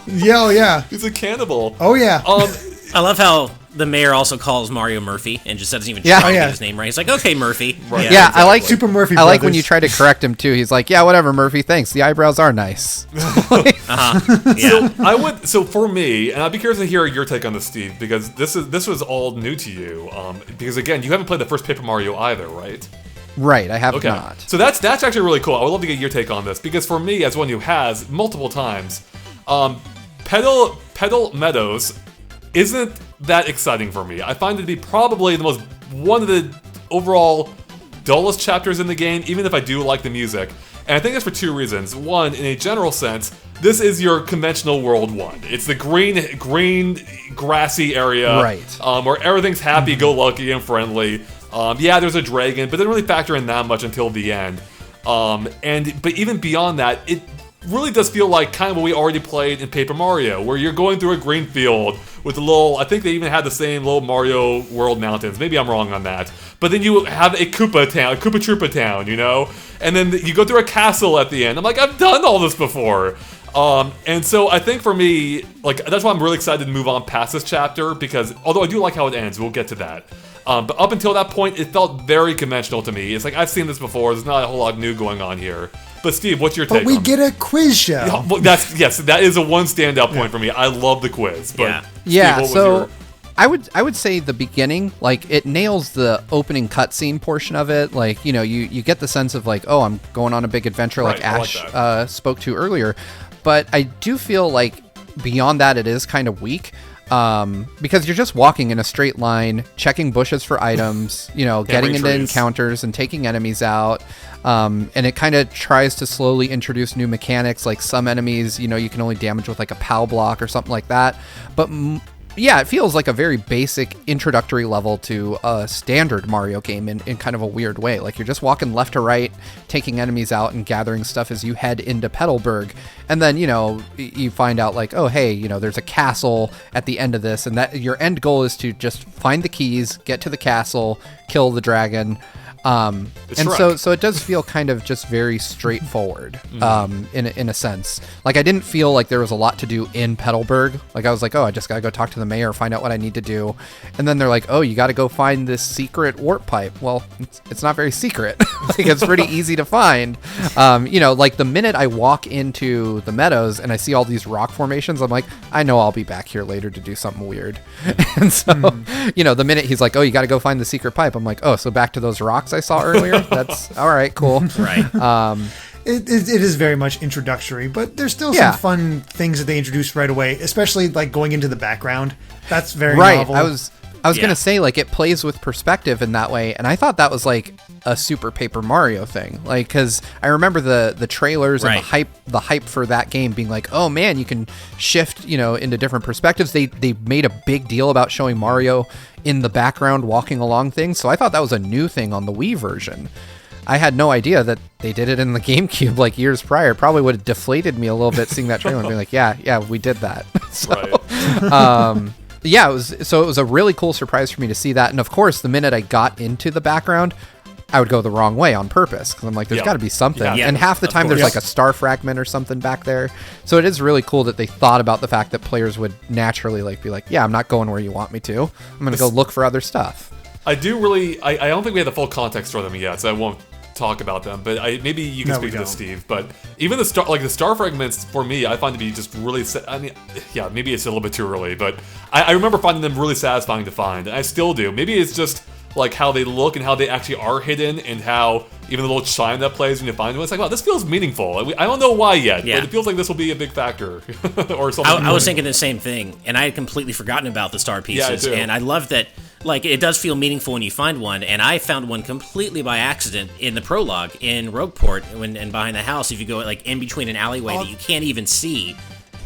C: Yeah.
A: He's a cannibal.
C: Oh yeah.
D: I love how the mayor also calls Mario Murphy and just doesn't even try to get his name right. He's like, okay, Murphy.
A: Right.
B: Yeah, I like
C: Super Murphy.
B: I like when you try to correct him too. He's like, yeah, whatever, Murphy. Thanks. The eyebrows are nice.
D: Yeah.
A: So for me, and I'd be curious to hear your take on this, Steve, because this was all new to you. Because again, you haven't played the first Paper Mario either, right?
B: Right, I have not.
A: So that's actually really cool. I would love to get your take on this, because for me, as one who has multiple times, Petal Meadows isn't that exciting for me. I find it to be probably one of the overall dullest chapters in the game, even if I do like the music. And I think that's for two reasons. One, in a general sense, this is your conventional World 1. It's the green, grassy area,
B: right?
A: Where everything's happy-go-lucky and friendly. Yeah, there's a dragon, but it didn't really factor in that much until the end. But even beyond that, it really does feel like kind of what we already played in Paper Mario, where you're going through a green field with a little, I think they even had the same little Mario World mountains. Maybe I'm wrong on that. But then you have a Koopa town, a Koopa Troopa town, you know? And then you go through a castle at the end. I'm like, I've done all this before. And so I think for me, like, that's why I'm really excited to move on past this chapter, because although I do like how it ends, we'll get to that. But up until that point, it felt very conventional to me. It's like, I've seen this before, there's not a whole lot new going on here. But Steve, what's your take
C: But we
A: on
C: get a quiz show.
A: Yeah, well, that is a one standout point for me. I love the quiz. But
B: yeah.
A: Steve, what was your...
B: I would say the beginning, like, it nails the opening cutscene portion of it. Like, you know, you get the sense of like, oh, I'm going on a big adventure, like Ash spoke to earlier. But I do feel like beyond that, it is kind of weak. Because you're just walking in a straight line, checking bushes for items, you know, getting into encounters and taking enemies out. And it kind of tries to slowly introduce new mechanics, like some enemies, you know, you can only damage with like a POW block or something like that. But yeah, it feels like a very basic introductory level to a standard Mario game in kind of a weird way. Like, you're just walking left to right, taking enemies out and gathering stuff as you head into Petalburg. And then, you know, you find out like, oh, hey, you know, there's a castle at the end of this, and that your end goal is to just find the keys, get to the castle, kill the dragon. And so it does feel kind of just very straightforward, in a sense. Like, I didn't feel like there was a lot to do in Petalburg. Like, I was like, oh, I just gotta go talk to the mayor, find out what I need to do. And then they're like, oh, you gotta go find this secret warp pipe. Well, it's not very secret. Like, it's pretty easy to find. You know, like the minute I walk into the meadows and I see all these rock formations, I'm like, I know I'll be back here later to do something weird. And so, you know, the minute he's like, oh, you gotta go find the secret pipe, I'm like, oh, so back to those rocks I saw earlier. That's all right, cool.
D: Right.
C: It is very much introductory, but there's still some fun things that they introduced right away, especially like going into the background. That's very novel.
B: I was gonna say, like, it plays with perspective in that way, and I thought that was like a super Paper Mario thing, like, because I remember the trailers and the hype for that game being like, oh man, you can shift, you know, into different perspectives. They made a big deal about showing Mario in the background walking along things, so I thought that was a new thing on the Wii version. I had no idea that they did it in the GameCube like years prior. Probably would have deflated me a little bit seeing that trailer and being like, yeah, we did that. So, yeah, it was a really cool surprise for me to see that. And of course, the minute I got into the background, I would go the wrong way on purpose, because I'm like, there's got to be something. And half the time there's like a star fragment or something back there. So it is really cool that they thought about the fact that players would naturally like be like, yeah, I'm not going where you want me to. I'm going to go look for other stuff. I
A: don't think we have the full context for them yet, so I won't talk about them, but maybe you can speak to this, Steve. But even the star fragments, for me, I find to be just really. I mean, yeah, maybe it's a little bit too early, but I remember finding them really satisfying to find, and I still do. Maybe it's just like how they look and how they actually are hidden, and how even the little chime that plays when you find them, it's like, wow, this feels meaningful. I don't know why yet, but it feels like this will be a big factor or something.
D: I was thinking the same thing, and I had completely forgotten about the star pieces, and I love that. Like, it does feel meaningful when you find one, and I found one completely by accident in the prologue in Rogueport, and behind the house. If you go like in between an alleyway that you can't even see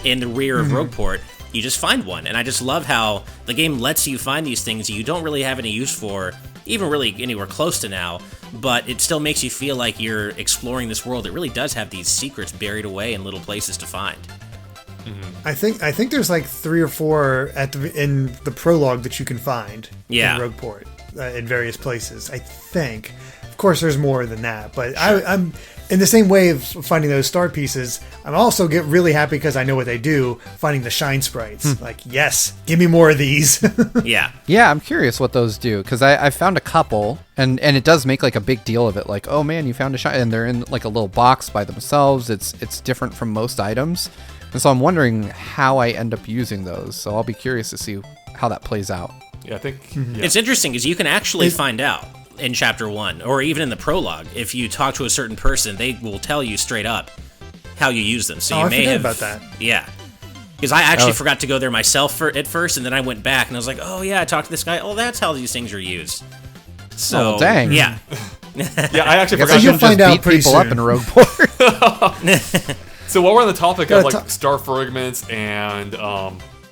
D: in the rear of Rogueport, you just find one. And I just love how the game lets you find these things you don't really have any use for, even really anywhere close to now, but it still makes you feel like you're exploring this world that really does have these secrets buried away in little places to find.
C: I think there's like 3 or 4 in the prologue that you can find in Rogueport in various places. I think. Of course, there's more than that, but sure. I'm in the same way of finding those star pieces. I'm also get really happy because I know what they do. Finding the shine sprites, like, yes, give me more of these.
D: Yeah.
B: I'm curious what those do, because I found a couple, and it does make like a big deal of it. Like, oh man, you found a shine, and they're in like a little box by themselves. It's different from most items. And so I'm wondering how I end up using those. So I'll be curious to see how that plays out.
A: Yeah, I think...
D: It's interesting because you can actually find out in Chapter 1, or even in the prologue. If you talk to a certain person, they will tell you straight up how you use them. So you may have...
C: about that.
D: Yeah. Because I actually forgot to go there myself at first, and then I went back, and I was like, oh yeah, I talked to this guy. Oh, that's how these things are used. So,
B: dang.
D: Yeah.
A: Yeah, I actually
B: I
A: forgot.
C: you'll
B: shouldn't
C: find
B: just
C: out
B: beat
C: pretty
B: people up
C: soon.
B: in Rogueport.
A: So while we're on the topic of
C: Gotta
A: like star fragments and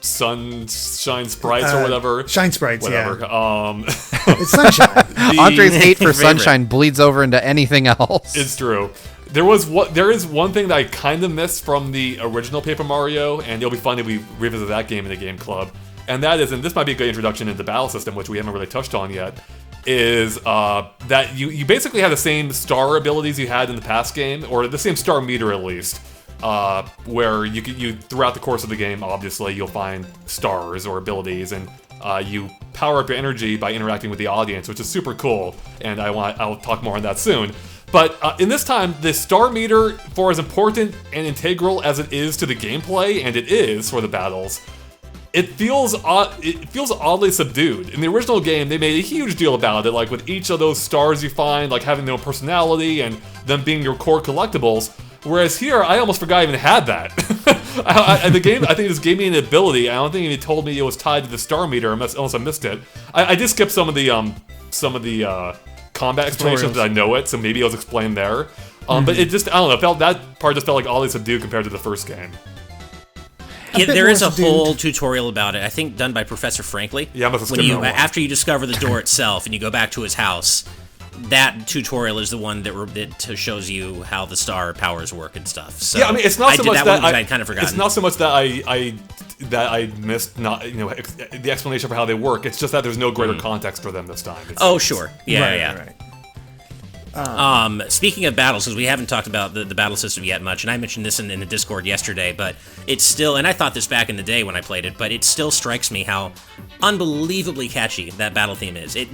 A: sunshine sprites or whatever,
C: Shine sprites,
A: whatever.
C: yeah. It's sunshine.
B: Andre's hate for
D: Favorite.
B: sunshine bleeds over into anything else.
A: It's true. There is one thing that I kind of missed from the original Paper Mario, and it'll be fun if we revisit that game in the Game Club. And that is, and this might be a good introduction into the battle system, which we haven't really touched on yet, is that you basically have the same star abilities you had in the past game, or the same star meter at least, where you throughout the course of the game, obviously you'll find stars or abilities, and you power up your energy by interacting with the audience, which is super cool. And I'll talk more on that soon. But in this time, the star meter, for as important and integral as it is to the gameplay, and it is for the battles, it feels oddly subdued. In the original game, they made a huge deal about it, like with each of those stars you find, like having their own personality and them being your core collectibles. Whereas here, I almost forgot I even had that. The game, I think, just gave me an ability. I don't think it told me it was tied to the star meter, unless I missed it. I did skip some of the combat explanations that I know it, so maybe it was explained there. But it just, I don't know, that part just felt like oddly subdued compared to the first game.
D: Yeah,
C: bit
D: there
C: more
D: is a
C: subdued.
D: whole tutorial about it, I think done by Professor Franklin.
A: Yeah, I must have
D: when
A: skipped
D: you
A: that one.
D: after you discover the door itself and you go back to his house, that tutorial is the one that shows you how the star powers work and stuff. So
A: Yeah, I mean, it's not so
D: did
A: much
D: that
A: that
D: one because I'd kind of forgotten.
A: It's not so much that I missed the explanation for how they work. It's just that there's no greater context for them this time.
D: Oh, sure. Yeah,
C: Right,
D: yeah.
C: right.
D: Speaking of battles, because we haven't talked about the battle system yet much, and I mentioned this in the Discord yesterday, but it's still, and I thought this back in the day when I played it, but it still strikes me how unbelievably catchy that battle theme is. It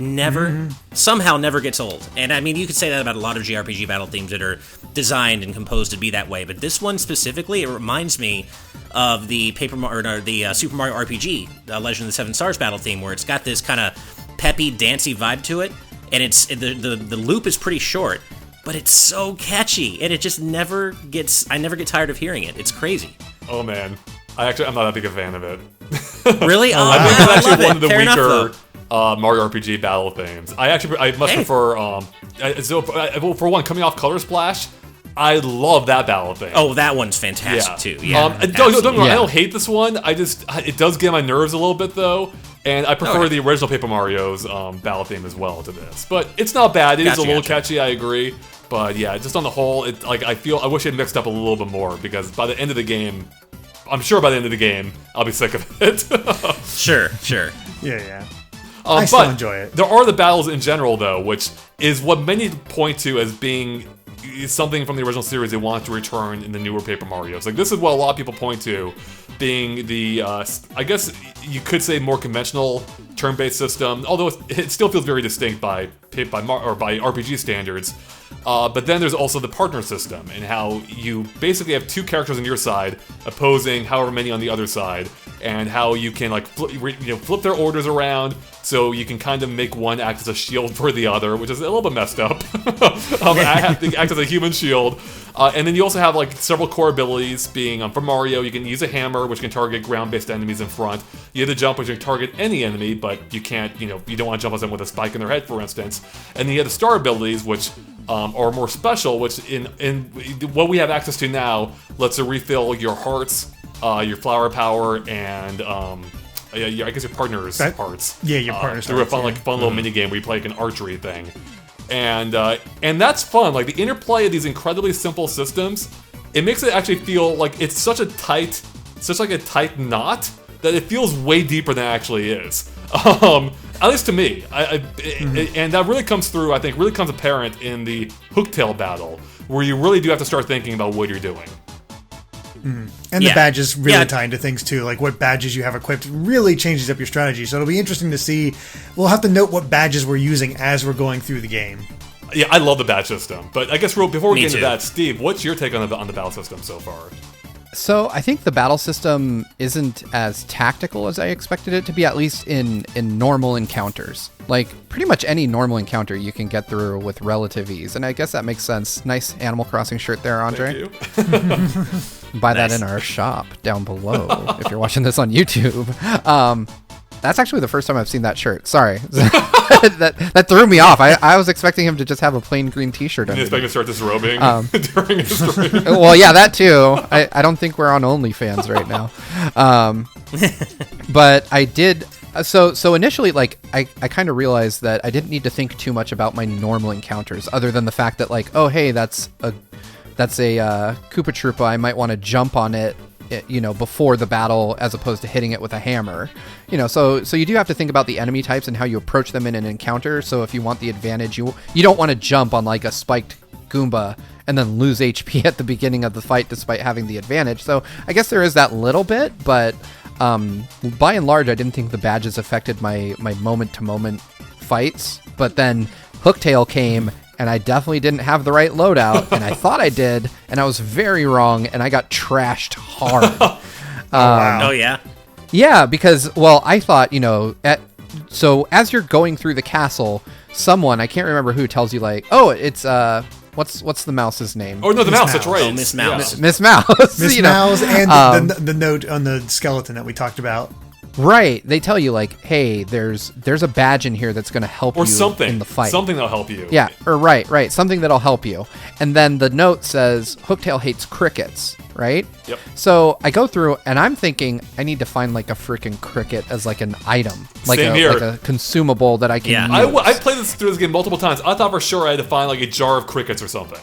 D: somehow never gets old. And I mean, you could say that about a lot of JRPG battle themes that are designed and composed to be that way, but this one specifically, it reminds me of the Super Mario RPG, Legend of the Seven Stars battle theme, where it's got this kind of peppy, dancey vibe to it. And it's the loop is pretty short, but it's so catchy, and it just never gets. I never get tired of hearing it. It's crazy.
A: Oh man, I'm not that big a fan of it.
D: Really? Oh,
A: I think it's
D: I
A: actually
D: love
A: one
D: it.
A: of the
D: Fair enough,
A: weaker
D: though.
A: Mario RPG battle themes. I much prefer. For one, coming off Color Splash, I love that battle theme.
D: Oh, that one's fantastic too. Yeah.
A: Don't get me wrong,
B: Yeah.
A: I don't hate this one. It does get on my nerves a little bit though. And I prefer
D: Okay.
A: the original Paper Mario's battle theme as well to this. But it's not bad. It is a little catchy, I agree. But yeah, just on the whole, I wish it mixed up a little bit more, because by the end of the game, I'm sure by the end of the game, I'll be sick of it.
D: Sure.
C: Yeah. I still enjoy it.
A: There are the battles in general, though, which is what many point to as being something from the original series they want to return in the newer Paper Marios. Like, this is what a lot of people point to, being the, I guess you could say, more conventional turn-based system, although it still feels very distinct by RPG standards. But then there's also the partner system, and how you basically have two characters on your side opposing however many on the other side, and how you can flip their orders around so you can kind of make one act as a shield for the other, which is a little bit messed up. Act as a human shield. And then you also have several core abilities, being for Mario, you can use a hammer, which can target ground-based enemies in front. You have the jump, which can target any enemy, but you can't, you don't want to jump on them with a spike in their head, for instance. And then you have the star abilities, which are more special, which in what we have access to now lets you refill your hearts, your flower power, and I guess your partner's hearts.
C: Yeah, your partner's
A: through a
C: hearts,
A: fun little mini game where you play an archery thing. And that's fun. Like, the interplay of these incredibly simple systems, it makes it actually feel like it's such a tight knot that it feels way deeper than it actually is. At least to me. And that really comes through, I think, really comes apparent in the Hooktail battle, where you really do have to start thinking about what you're doing.
C: And the badges really tie into things too. Like, what badges you have equipped really changes up your strategy. So it'll be interesting to see. We'll have to note what badges we're using as we're going through the game.
A: Yeah, I love the badge system. But I guess before we get into
D: too.
A: that, Steve, what's your take on the battle system so far?
B: So I think the battle system isn't as tactical as I expected it to be, at least in normal encounters. Like, pretty much any normal encounter you can get through with relative ease, and I guess that makes sense. Nice Animal Crossing shirt there, Andre.
A: Thank you.
B: Buy that in our shop down below if you're watching this on YouTube. That's actually the first time I've seen that shirt. Sorry. that threw me off. I was expecting him to just have a plain green t-shirt.
A: You expect him to start disrobing during his stream.
B: Well, yeah, that too. I don't think we're on OnlyFans right now. But I did... So initially, like, I kind of realized that I didn't need to think too much about my normal encounters, other than the fact that, like, oh, hey, that's a Koopa Troopa. I might want to jump on it, before the battle, as opposed to hitting it with a hammer. So you do have to think about the enemy types and how you approach them in an encounter. So if you want the advantage, you don't want to jump on, like, a spiked Goomba and then lose HP at the beginning of the fight despite having the advantage. So I guess there is that little bit, but by and large, I didn't think the badges affected my moment-to-moment fights. But then Hooktail came, and I definitely didn't have the right loadout, and I thought I did, and I was very wrong, and I got trashed hard.
C: Wow.
D: Oh, yeah?
B: Yeah, because, well, I thought, so as you're going through the castle, someone, I can't remember who, tells you, like, oh, it's, what's the mouse's name?
A: Oh, no, the mouse, that's
C: Mouse.
A: right.
D: Oh, Miss Mouse.
A: Yeah.
B: Miss Mouse.
C: Miss Mouse and the note on the skeleton that we talked about.
B: Right. They tell you, like, hey, there's a badge in here that's going to help
A: Or
B: you
A: something.
B: in the fight.
A: Something that'll help you.
B: Yeah, or right. Something that'll help you. And then the note says, Hooktail hates crickets, right?
A: Yep.
B: So I go through, and I'm thinking, I need to find, like, a freaking cricket as, like, an item. Like
A: Same here.
B: like a consumable that I can use.
A: I played through this game multiple times. I thought for sure I had to find, like, a jar of crickets or something.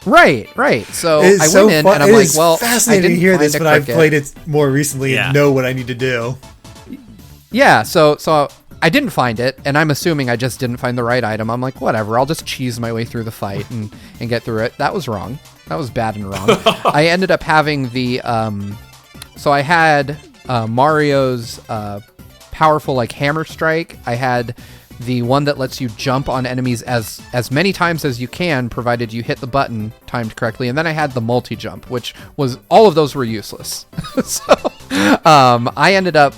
B: Right. So
C: It's
B: I
C: so
B: went in,
C: fun.
B: and I'm
C: It
B: like,
C: is
B: well, I
C: fascinating
B: didn't
C: to hear
B: find
C: this,
B: a
C: but I've
B: cricket.
C: played it more recently
D: Yeah.
C: and know what I need to do.
B: Yeah, so I didn't find it, and I'm assuming I just didn't find the right item. I'm like, whatever, I'll just cheese my way through the fight and get through it. That was wrong. That was bad and wrong. I ended up having the, so I had Mario's powerful, like, hammer strike. I had the one that lets you jump on enemies as many times as you can, provided you hit the button timed correctly. And then I had the multi-jump, which was, all of those were useless. So I ended up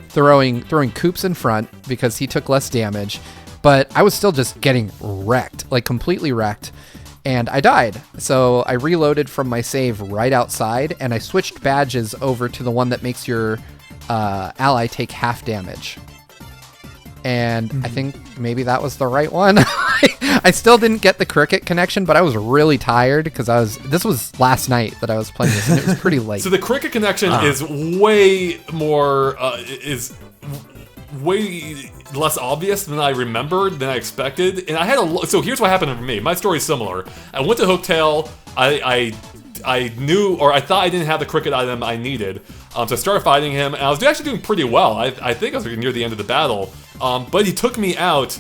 B: throwing Koops in front because he took less damage, but I was still just getting wrecked, like completely wrecked, and I died. So I reloaded from my save right outside, and I switched badges over to the one that makes your ally take half damage. And I think maybe that was the right one. I still didn't get the cricket connection, but I was really tired because this was last night that I was playing this, and it was pretty late.
A: So the cricket connection is way more, is way less obvious than I remembered, than I expected. And I had so here's what happened for me. My story is similar. I went to Hooktail. I knew, or I thought I didn't have the cricket item I needed. So I started fighting him, and I was actually doing pretty well. I think I was near the end of the battle. But he took me out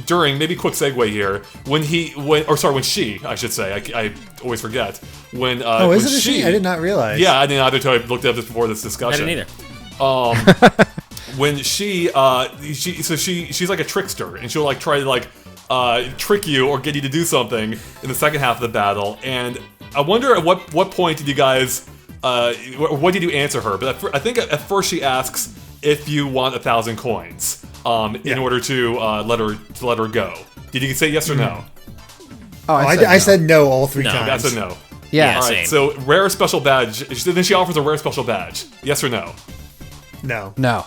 A: during, maybe quick segue here, when she, I should say. I always forget. When
C: Is it a
A: she?
C: she? I did not realize.
A: Yeah, I didn't either until I looked up this before this discussion.
D: I didn't either.
A: When she's like a trickster, and she'll like try to like trick you or get you to do something in the second half of the battle. And I wonder at what point did you guys what did you answer her? But I think at first she asks if you want 1,000 coins in order to let her go. Did you say yes or no?
B: Oh,
C: I said no all three
D: No,
C: times.
A: That's a no.
B: Yeah.
A: All right.
D: Same.
A: So rare special badge. Then she offers a rare special badge. Yes or no?
C: No.
B: No.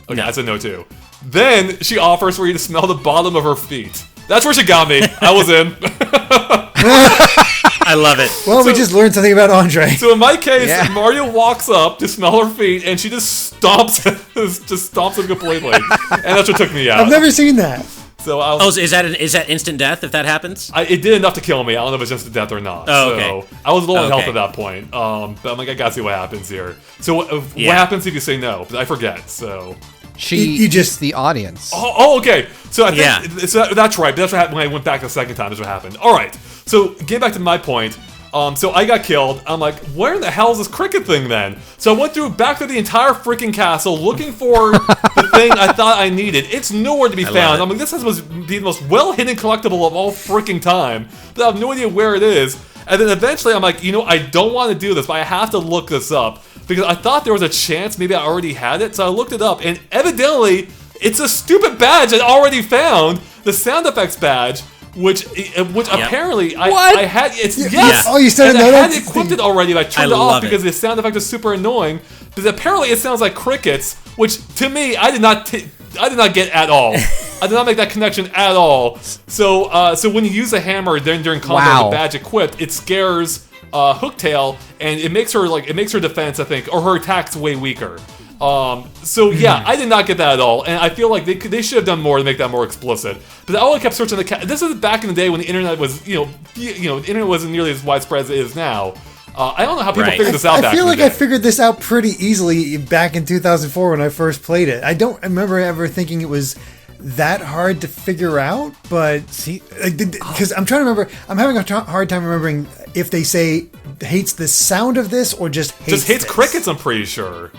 A: Okay,
D: No.
A: that's a no too. Then she offers for you to smell the bottom of her feet. That's where she got me. I was in.
D: I love it.
C: Well, we just learned something about Andre.
A: So in my case,
B: Yeah.
A: Mario walks up to smell her feet, and she just stomps them completely, and that's what took me out.
C: I've never seen that.
A: So I
D: Oh,
A: was,
D: so is that instant death if that happens?
A: it did enough to kill me. I don't know if it's just a death or not.
D: Oh, okay.
A: So I was low on health
D: Okay.
A: at that point. But I'm like, I gotta see what happens here. So what
D: Yeah.
A: happens if you say no? I forget. So.
B: You
C: just-
B: just the audience.
A: Oh, okay. So I think
D: Yeah.
A: so that's right. But that's what happened when I went back the second time. That's what happened. All right. So getting back to my point. So I got killed. I'm like, where in the hell is this cricket thing then? So I went back through the entire freaking castle looking for the thing I thought I needed. It's nowhere to be
D: love
A: found.
D: it.
A: I'm like, this must be the most well-hidden collectible of all freaking time. But I have no idea where it is. And then eventually I'm like, I don't want to do this, but I have to look this up. Because I thought there was a chance maybe I already had it. So I looked it up, and evidently it's a stupid badge I already found. The sound effects badge. Which apparently I had yes.
C: Oh, you still
A: and
C: didn't know
A: I had
C: that?
A: equipped it already, but I turned it
D: I
A: off
D: love
A: because
D: it.
A: the sound effect is super annoying. But apparently it sounds like crickets, which to me I did not get at all. I did not make that connection at all. So when you use a hammer during combat with the badge equipped, it scares Hooktail, and it makes her defense, I think, or her attacks way weaker. I did not get that at all, and I feel like they should have done more to make that more explicit. But I only kept searching this is back in the day when the internet was the internet wasn't nearly as widespread as it is now. I don't know how people figured this out. I feel like
C: I figured this out pretty easily back in 2004 when I first played it. I don't remember ever thinking it was that hard to figure out, but see, because I'm trying to remember, I'm having a hard time remembering if they say hates the sound of this or just hates
A: crickets. I'm pretty sure.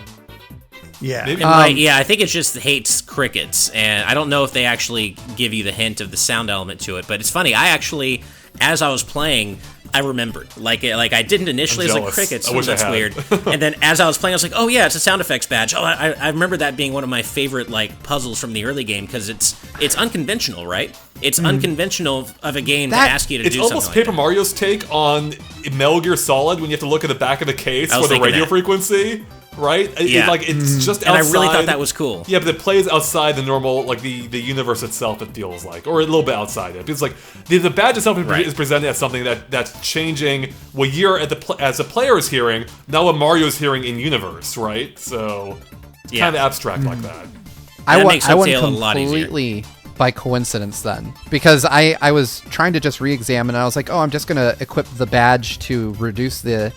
C: Yeah.
D: I think it just hates crickets, and I don't know if they actually give you the hint of the sound element to it. But it's funny. I actually, as I was playing, I remembered. Like I didn't initially. I was like, crickets. That's weird. And then as I was playing, I was like, oh yeah, it's a sound effects badge. Oh, I remember that being one of my favorite puzzles from the early game because it's unconventional, right? It's unconventional of a game to ask you to do something.
A: It's almost Paper Mario's take on Metal Gear Solid when you have to look at the back of the case for the radio frequency. Right? It's just outside.
D: And I really thought that was cool.
A: Yeah, but it plays outside the normal, the universe itself, it feels like. Or a little bit outside it. It's the badge itself is presented as something that's changing what you're as the player is hearing, not what Mario's hearing in universe, right? So, it's kind of abstract like that.
B: I went completely by coincidence then. Because I was trying to just re-examine, and I was like, I'm just going to equip the badge to reduce the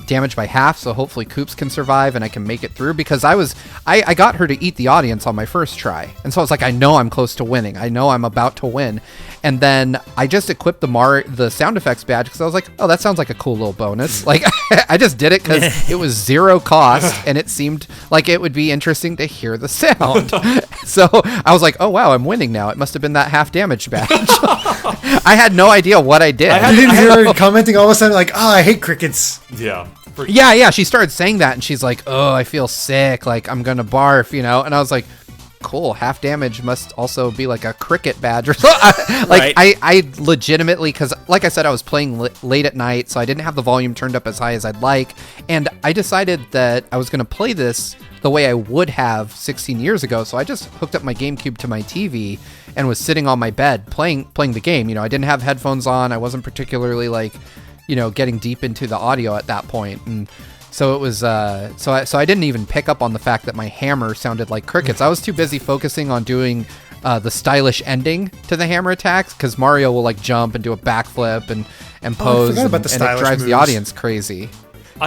B: damage by half, so hopefully Koops can survive and I can make it through, because I got her to eat the audience on my first try, and so I was like, I know I'm close to winning, I know I'm about to win, and then I just equipped the sound effects badge because I was like, that sounds like a cool little bonus. I just did it because it was 0 cost and it seemed like it would be interesting to hear the sound. So I was like, oh wow, I'm winning now. It must have been that half damage badge. I had no idea what I did.
C: I didn't hear her commenting all of a sudden I hate crickets.
A: Yeah.
B: Yeah, she started saying that, and she's like, oh, I feel sick, I'm gonna barf, and I was like, cool, half damage must also be like a cricket badge or something.
D: Right.
B: I legitimately, because like I said, I was playing late at night, so I didn't have the volume turned up as high as I'd like, and I decided that I was gonna play this the way I would have 16 years ago, so I just hooked up my GameCube to my TV and was sitting on my bed playing the game. I didn't have headphones on, I wasn't particularly getting deep into the audio at that point, and so it was so I didn't even pick up on the fact that my hammer sounded like crickets. I was too busy focusing on doing the stylish ending to the hammer attacks, because Mario will jump and do a backflip and pose, and it drives the audience crazy.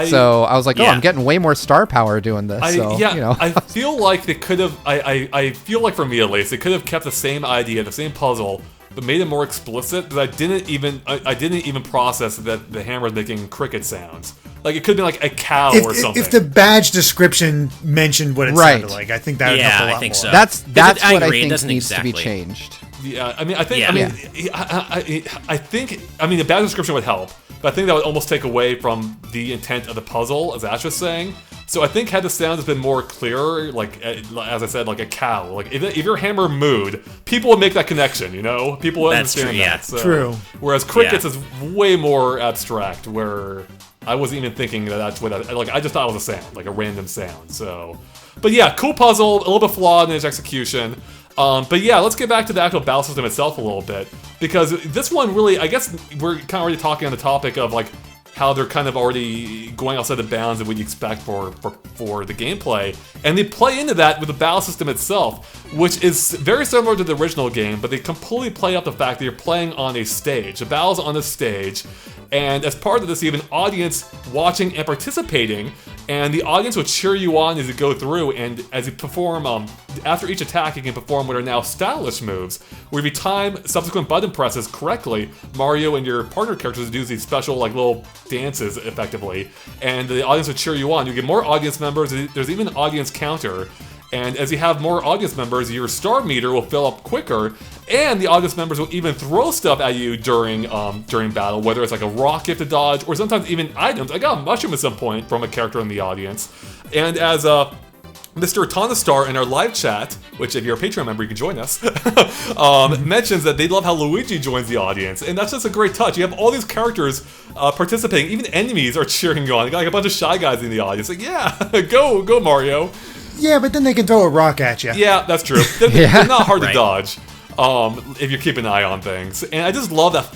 B: So I was like, I'm getting way more star power doing this.
A: I feel like they could have. I feel like for me at least, they could have kept the same idea, the same puzzle, but made it more explicit. But I didn't even process that the hammer is making cricket sounds. It could have been a cow or something.
C: If the badge description mentioned what it sounded like, I think that would help a lot
D: I think
C: more.
D: So.
B: That's what I think needs to be changed.
A: Yeah, I think the badge description would help, but I think that would almost take away from the intent of the puzzle, as Ash was saying. So I think had the sound has been more clear, as I said, like a cow. If your hammer mooed, people would make that connection, People would understand that. So,
C: true.
A: Whereas crickets is way more abstract, where I wasn't even thinking that's what I just thought it was a sound, a random sound. So, but yeah, cool puzzle, a little bit flawed in its execution. But yeah, let's get back to the actual battle system itself a little bit, because this one really, I guess we're kind of already talking on the topic of how they're kind of already going outside the bounds of what you expect for the gameplay, and they play into that with the battle system itself, which is very similar to the original game, but they completely play up the fact that you're playing on a stage. The battle's on a stage, and as part of this, you have an audience watching and participating, and the audience will cheer you on as you go through, and as you perform, after each attack, you can perform what are now stylish moves, where if you time subsequent button presses correctly, Mario and your partner characters do these special, little dances, effectively, and the audience will cheer you on. You get more audience members, there's even an audience counter, and as you have more audience members, your star meter will fill up quicker, and the audience members will even throw stuff at you during battle, whether it's a rock you have to dodge, or sometimes even items. I got a mushroom at some point from a character in the audience. And as Mr. Tonistar in our live chat, which if you're a Patreon member, you can join us, mentions that they love how Luigi joins the audience, and that's just a great touch. You have all these characters participating, even enemies are cheering you on. You got a bunch of shy guys in the audience, yeah, go Mario.
C: Yeah, but then they can throw a rock at you.
A: Yeah, that's true. They're not hard to
D: Right.
A: dodge. If you keep an eye on things. And I just love that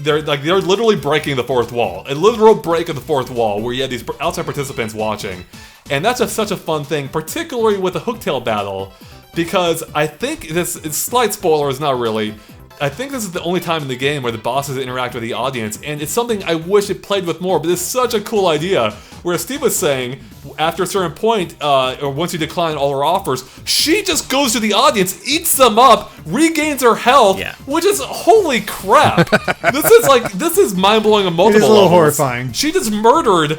A: they're literally breaking the fourth wall. A literal break of the fourth wall where you have these outside participants watching. And that's just such a fun thing, particularly with the Hooktail battle, because I think it's slight spoilers, not really. I think this is the only time in the game where the bosses interact with the audience, and it's something I wish it played with more, but it's such a cool idea. Where Steve was saying, after a certain point, or once you decline all her offers, she just goes to the audience, eats them up, regains her health, which is, holy crap. This is mind-blowing on multiple
C: It is a little
A: levels.
C: horrifying.
A: She just murdered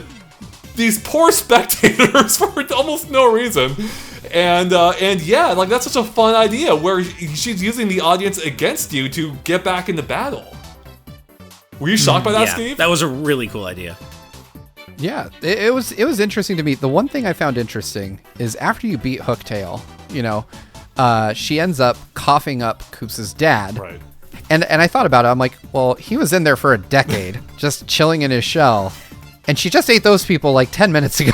A: these poor spectators for almost no reason. And yeah, like that's such a fun idea where she's using the audience against you to get back into battle. Were you shocked by that, Steve?
D: That was a really cool idea.
B: Yeah, it was interesting to me. The one thing I found interesting is after you beat Hooktail, she ends up coughing up Koops' dad.
A: Right.
B: And I thought about it. I'm like, well, he was in there for a decade, just chilling in his shell. And she just ate those people like 10 minutes ago.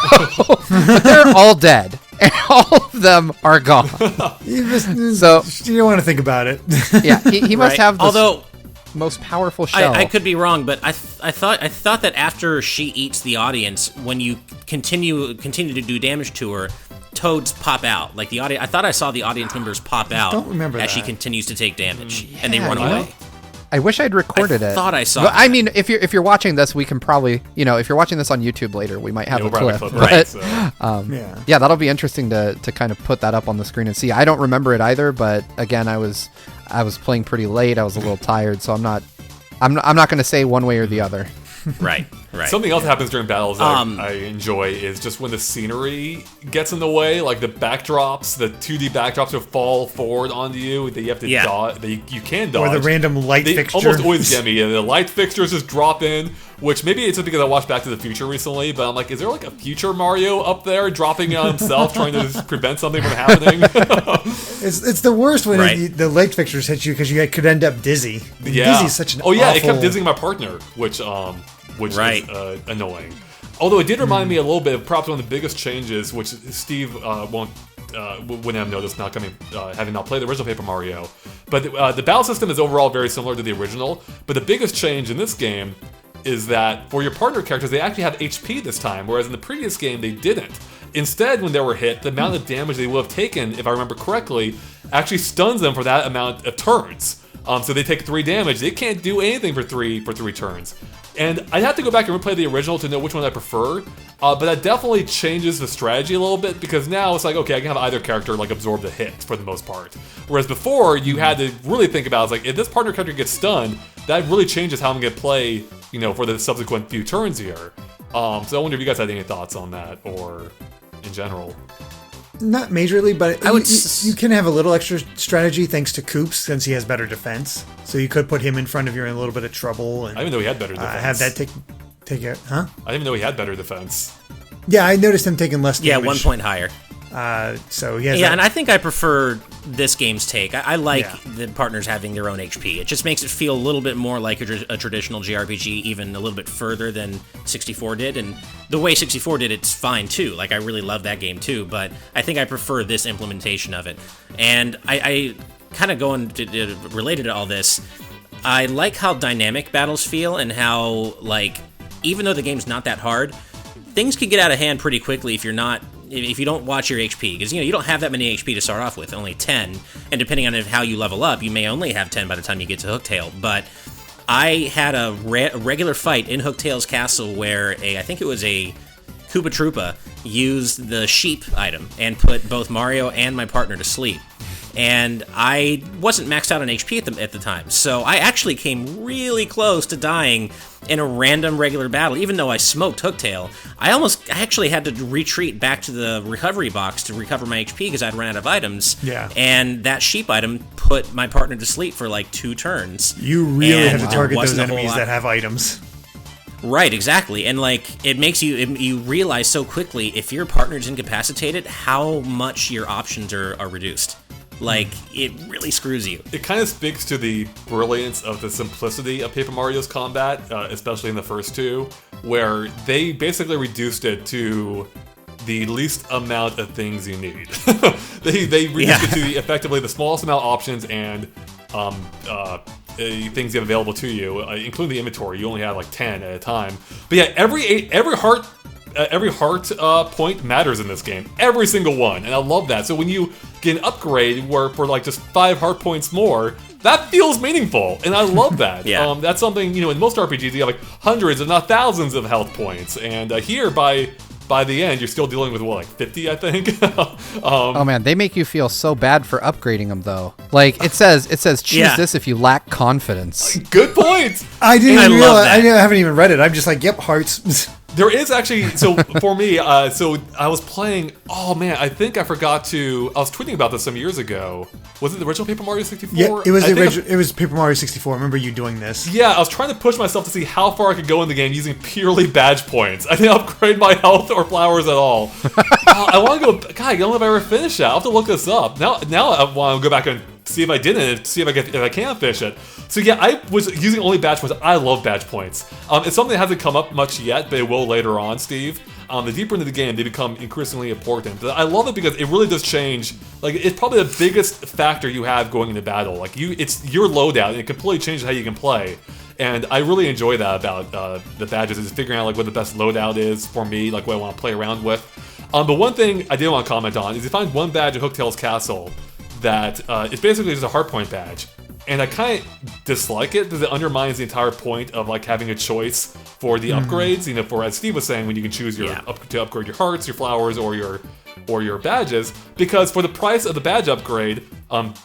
B: But they're all dead. And all of them are gone.
C: So you don't want to think about it.
B: Yeah, he must have the most powerful shell.
D: I could be wrong, but I thought that after she eats the audience, when you continue to do damage to her, toads pop out. Like the audience, I thought I saw the audience members pop out
C: don't remember
D: as she
C: that.
D: continues to take damage, and they run away.
B: I wish I'd recorded it.
D: I thought I saw
B: But, I
D: that.
B: mean, if you're watching this, we can probably, if you're watching this on YouTube later, we might have a clip.
A: Right.
B: Yeah, that'll be interesting to kind of put that up on the screen and see. I don't remember it either, but again, I was playing pretty late. I was a little tired, so I'm not going to say one way or the other.
D: Right.
A: Something else that happens during battles that I enjoy is just when the scenery gets in the way, like the backdrops, the 2D backdrops will fall forward onto you that you have to dodge. You can dodge.
C: Or the random light
A: they
C: fixture.
A: almost always get me. The light fixtures just drop in, which maybe it's just because I watched Back to the Future recently, but I'm like, is there like a future Mario up there dropping on himself trying to prevent something from happening?
C: It's the worst when the light fixtures hit you because you could end up dizzy. Dizzy is such an
A: it kept dizzying my partner, which is annoying. Although it did remind me a little bit of perhaps one of the biggest changes, which Steve wouldn't have noticed not having not played the original Paper Mario. But the battle system is overall very similar to the original. But the biggest change in this game is that for your partner characters, they actually have HP this time, whereas in the previous game they didn't. Instead, when they were hit, the amount of damage they would have taken, if I remember correctly, actually stuns them for that amount of turns. So they take 3 damage. They can't do anything for three turns. And I'd have to go back and replay the original to know which one I prefer. But that definitely changes the strategy a little bit because now it's like, okay, I can have either character like absorb the hit for the most part. Whereas before, you had to really think about it's like if this partner character gets stunned, that really changes how I'm gonna play, for the subsequent few turns here. So I wonder if you guys had any thoughts on that or in general.
C: Not majorly, but you can have a little extra strategy thanks to Koops since he has better defense. So you could put him in front if you're in a little bit of trouble. And
A: I didn't know he had better defense.
C: have that take it, huh?
A: I didn't even know he had better defense.
C: Yeah, I noticed him taking less damage.
D: Yeah, 1 point higher.
C: So he has
D: and I think I prefer this game's take. I like the partners having their own HP. It just makes it feel a little bit more like a traditional JRPG, even a little bit further than 64 did. And the way 64 did it's fine too. Like I really love that game too, but I think I prefer this implementation of it. And I kind of going to related to all this, I like how dynamic battles feel and how even though the game's not that hard, things can get out of hand pretty quickly if you don't watch your HP, because you don't have that many HP to start off with, only 10, and depending on how you level up, you may only have 10 by the time you get to Hooktail. But I had a regular fight in Hooktail's Castle where I think it was a Koopa Troopa used the sheep item and put both Mario and my partner to sleep. And I wasn't maxed out on HP at the time, so I actually came really close to dying in a random regular battle. Even though I smoked Hooktail, I actually had to retreat back to the recovery box to recover my HP because I'd run out of items.
C: Yeah.
D: And that sheep item put my partner to sleep for 2 turns.
C: You really have to
D: there
C: target those
D: wasn't a whole
C: enemies
D: lot.
C: that have items.
D: Right, exactly. And it makes you realize so quickly if your partner's incapacitated how much your options are reduced. It really screws you.
A: It kind of speaks to the brilliance of the simplicity of Paper Mario's combat, especially in the first two, where they basically reduced it to the least amount of things you need. they reduce it to effectively the smallest amount of options and things you have available to you, including the inventory. You only have like 10 at a time. But yeah, every heart point matters in this game. Every single one, and I love that. So when you get an upgrade where for like just 5 heart points more, that feels meaningful, and I love that. That's something, in most RPGs you have like hundreds, if not thousands, of health points, and here by the end, you're still dealing with, like 50, I think?
B: Oh man, they make you feel so bad for upgrading them, though. Like, it says choose this if you lack confidence.
A: Good point!
C: I haven't even read it. I'm just like, yep, hearts.
A: There is actually, so for me, so I was playing, I was tweeting about this some years ago. Was it the original Paper Mario 64?
C: Yeah, it was it was Paper Mario 64. I remember you doing this.
A: Yeah, I was trying to push myself to see how far I could go in the game using purely badge points. I didn't upgrade my health or flowers at all. I want to go, God, I don't know if I ever finished that. I'll have to look this up. Now I want to go back and see if I didn't, see if I can finish it. So yeah, I was using only badge points. I love badge points. It's something that hasn't come up much yet, but it will later on, Steve. The deeper into the game, they become increasingly important. But I love it because it really does change. Like, it's probably the biggest factor you have going into battle. Like, it's your loadout, and it completely changes how you can play. And I really enjoy that about the badges, is figuring out like what the best loadout is for me, like what I want to play around with. But one thing I did want to comment on is you find one badge at Hooktail's Castle that it's basically just a heart point badge. And I kind of dislike it because it undermines the entire point of like having a choice for the upgrades. For, as Steve was saying, when you can choose to upgrade your hearts, your flowers, or your badges. Because for the price of the badge upgrade,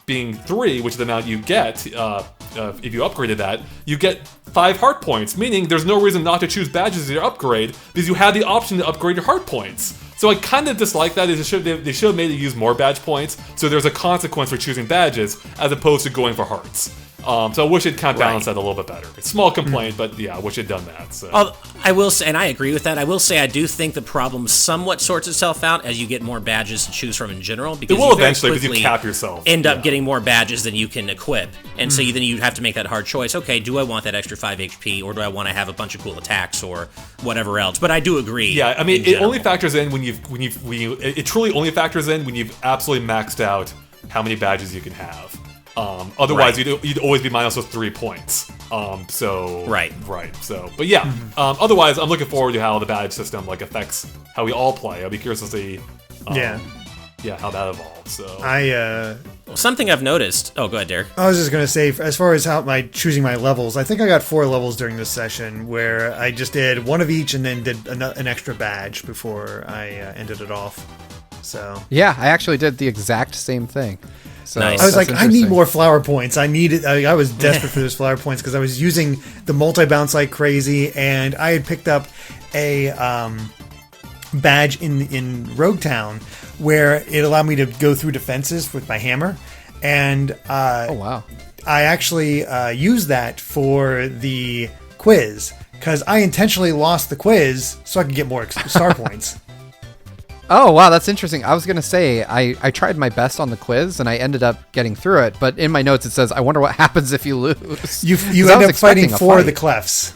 A: being 3, which is the amount you get if you upgraded that, you get 5 heart points. Meaning there's no reason not to choose badges as your upgrade because you have the option to upgrade your heart points. So I kind of dislike that. They should have made it use more badge points, so there's a consequence for choosing badges as opposed to going for hearts. So I wish it kind of balanced that a little bit better. It's a small complaint, but yeah, I wish it'd done that. So.
D: I will say, and I agree with that, I will say I do think the problem somewhat sorts itself out as you get more badges to choose from in general. Because
A: it will eventually, because you cap yourself.
D: End up getting more badges than you can equip. And so then you have to make that hard choice. Okay, do I want that extra 5 HP, or do I want to have a bunch of cool attacks, or whatever else? But I do agree.
A: Yeah, I mean, it only factors in when it truly only factors in when you've absolutely maxed out how many badges you can have. Otherwise, you'd always be minus those 3 points. Right. So, but yeah. Otherwise, I'm looking forward to how the badge system affects how we all play. I'll be curious to see. How that evolves. So
D: something I've noticed. Oh, go ahead, Derek.
C: I was just gonna say, as far as how choosing my levels, I think I got 4 levels during this session where I just did one of each and then did an extra badge before I ended it off. So
B: yeah, I actually did the exact same thing. So
D: nice.
C: I was like, I need more flower points. I was desperate for those flower points because I was using the multi-bounce like crazy, and I had picked up a badge in Rogue Town where it allowed me to go through defenses with my hammer, and
B: oh wow,
C: I actually used that for the quiz because I intentionally lost the quiz so I could get more star points.
B: Oh, wow, that's interesting. I was going to say, I tried my best on the quiz, and I ended up getting through it, but in my notes it says, I wonder what happens if you lose.
C: You end up fighting for the clefs.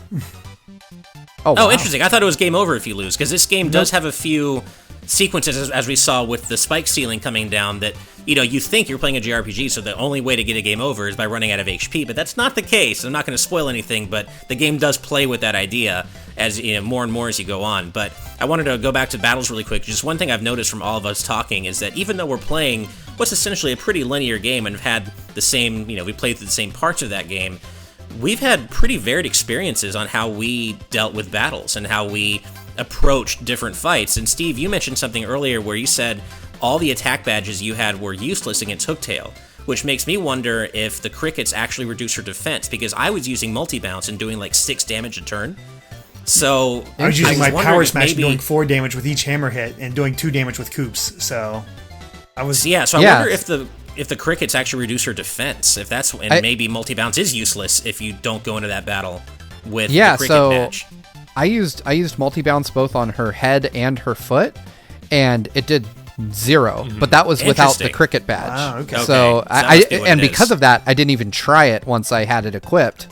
B: Oh, wow.
D: Interesting. I thought it was game over if you lose, because this game does have a few sequences, as we saw with the spike ceiling coming down, that you think you're playing a JRPG, so the only way to get a game over is by running out of HP, but that's not the case. I'm not going to spoil anything, but the game does play with that idea as more and more as you go on. But I wanted to go back to battles really quick. Just one thing I've noticed from all of us talking is that even though we're playing what's essentially a pretty linear game and have had the same, we played through the same parts of that game, we've had pretty varied experiences on how we dealt with battles and how we approached different fights. And Steve, you mentioned something earlier where you said all the attack badges you had were useless against Hooktail, which makes me wonder if the crickets actually reduce her defense, because I was using multi-bounce and doing 6 damage a turn. So
C: I was using my power smash and doing 4 damage with each hammer hit and doing 2 damage with coops. So I was
D: I wonder if the crickets actually reduce her defense, if that's maybe multi-bounce is useless if you don't go into that battle with the cricket badge.
B: I used multi-bounce both on her head and her foot, and it did 0, but that was without the cricket badge.
C: Wow, okay.
B: So because of that, I didn't even try it once I had it equipped,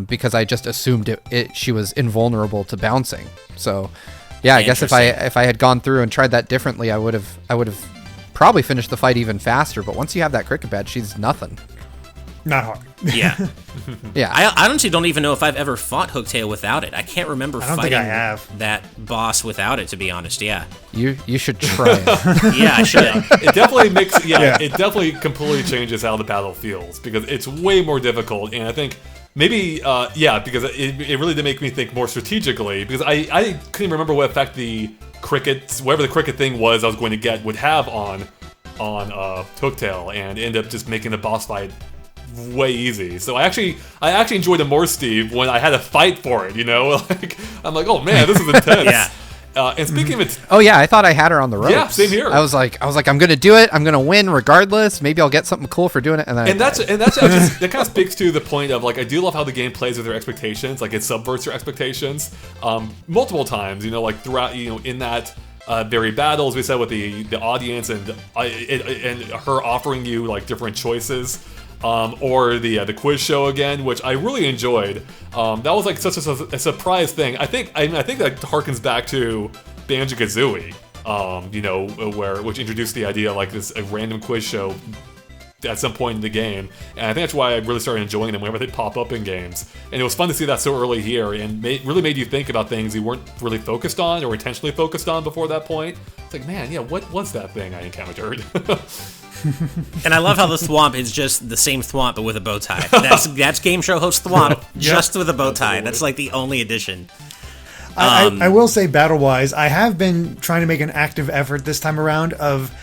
B: because I just assumed she was invulnerable to bouncing. So Yeah, I guess if I had gone through and tried that differently, I would have probably finished the fight even faster. But once you have that cricket badge, she's nothing.
C: Not hard.
D: Yeah.
B: Yeah.
D: I honestly don't even know if I've ever fought Hooktail without it. I can't remember
C: I don't
D: fighting
C: think I have.
D: that boss without it, to be honest. Yeah.
B: You should try it.
D: Yeah, I should.
A: It definitely makes
C: Yeah.
A: it definitely completely changes how the battle feels because it's way more difficult, and I think maybe because it really did make me think more strategically because I couldn't even remember what effect the cricket, whatever the cricket thing was I was going to get, would have on Hooktail, and end up just making the boss fight way easy. So I actually enjoyed it more, Steve, when I had to fight for it. Like I'm like, oh man, this is intense.
D: Yeah.
A: And speaking of it,
B: Oh yeah, I thought I had her on the ropes.
A: Yeah, same here.
B: I was like, I'm gonna do it. I'm gonna win regardless. Maybe I'll get something cool for doing it. And
A: that's that kind of speaks to the point of like I do love how the game plays with their expectations. Like it subverts your expectations multiple times. Like throughout in that very battles we said with the audience and her offering you like different choices. Or the quiz show again, which I really enjoyed. That was like such a surprise thing. I think that harkens back to Banjo-Kazooie, which introduced the idea of like a random quiz show at some point in the game, and I think that's why I really started enjoying them whenever they pop up in games. And it was fun to see that so early here, and really made you think about things you weren't really focused on or intentionally focused on before that point. It's like, man, yeah, what was that thing I encountered?
D: And I love how the Thwomp is just the same Thwomp but with a bow tie. That's game show host Thwomp just with a bow tie. That's like the only addition.
C: I will say, battle-wise, I have been trying to make an active effort this time around of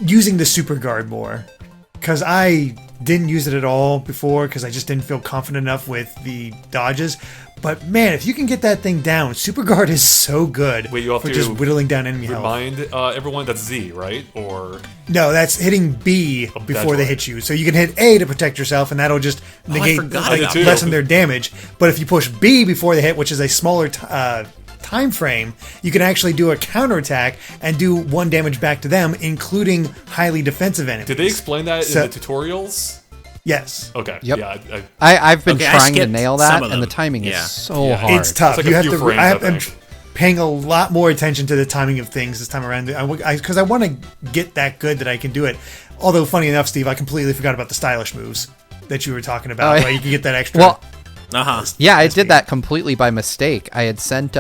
C: using the super guard more, because I didn't use it at all before because I just didn't feel confident enough with the dodges. But man, if you can get that thing down, super guard is so good.
A: Wait, you have
C: for
A: to
C: just whittling down enemy health.
A: Remind everyone that's Z, right? Or
C: no, that's hitting B before they hit you. So you can hit A to protect yourself, and that'll just negate, lessen their damage. But if you push B before they hit, which is a smaller time frame, you can actually do a counterattack and do 1 damage back to them, including highly defensive enemies.
A: Did they explain that in the tutorials?
C: Yes.
A: Okay.
B: Yep.
A: Yeah.
B: I've been trying to nail that, and the timing is so hard.
C: It's tough.
A: It's like
C: you
A: a
C: have
A: few
C: to.
A: frames,
C: I'm paying a lot more attention to the timing of things this time around, because I want to get that good that I can do it. Although, funny enough, Steve, I completely forgot about the stylish moves that you were talking about. Where you can get that extra.
B: Well, yeah, I did that completely by mistake. I had sent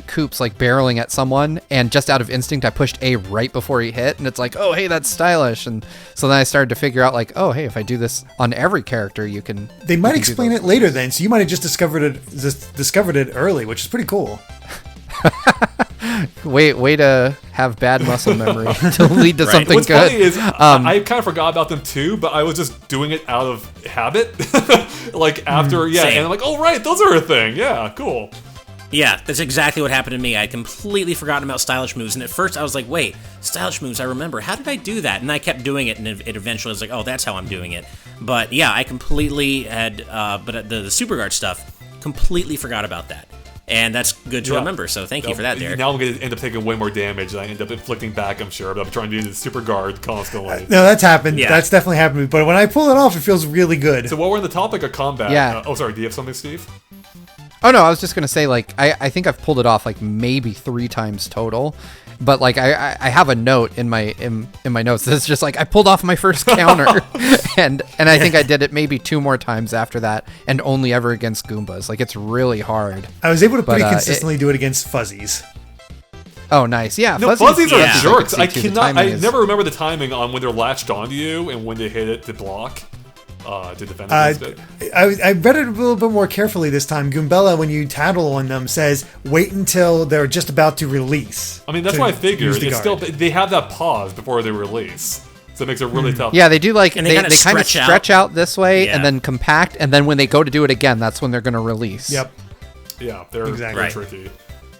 B: Coops like barreling at someone, and just out of instinct, I pushed A right before he hit, and it's like, oh, hey, that's stylish. And so then I started to figure out like, oh, hey, if I do this on every character, you can.
C: They might explain it later then, so you might have just discovered it early, which is pretty cool.
B: Way to have bad muscle memory to lead to something
A: What's
B: good.
A: funny is I kind of forgot about them too, but I was just doing it out of habit. Like after,
D: same.
A: and I'm like, oh right, those are a thing. Yeah, cool.
D: Yeah, that's exactly what happened to me. I had completely forgotten about stylish moves, and at first I was like, wait, stylish moves, I remember. How did I do that? And I kept doing it, and it eventually was like, oh, that's how I'm doing it. But yeah, I completely had, but the super guard stuff, completely forgot about that. And that's good to remember, so thank you for that, Derek.
A: Now I'm going to end up taking way more damage, and I end up inflicting back, I'm sure, but I'm trying to do the super guard constantly.
C: No, that's happened.
D: Yeah.
C: That's definitely happened. But when I pull it off, it feels really good.
A: So while we're on the topic of combat, sorry, do you have something, Steve?
B: Oh no, I was just gonna say like I think I've pulled it off like maybe 3 times total, but like I have a note in my notes that's just like I pulled off my first counter, and I think I did it maybe 2 more times after that, and only ever against Goombas. Like it's really hard.
C: I was able to pretty consistently do it against Fuzzies.
B: Oh, nice. Yeah,
A: no, Fuzzies are jerks. I never remember the timing on when they're latched onto you and when they hit it to block. To defend against it.
C: I read it a little bit more carefully this time. Goombella, when you tattle on them, says wait until they're just about to release.
A: I mean, that's why I figured. It's still, they have that pause before they release. So it makes it really tough.
B: Yeah, they do like,
D: and
B: they kind of stretch out this way and then compact, and then when they go to do it again, that's when they're going to release.
C: Yep.
A: Yeah, they're tricky.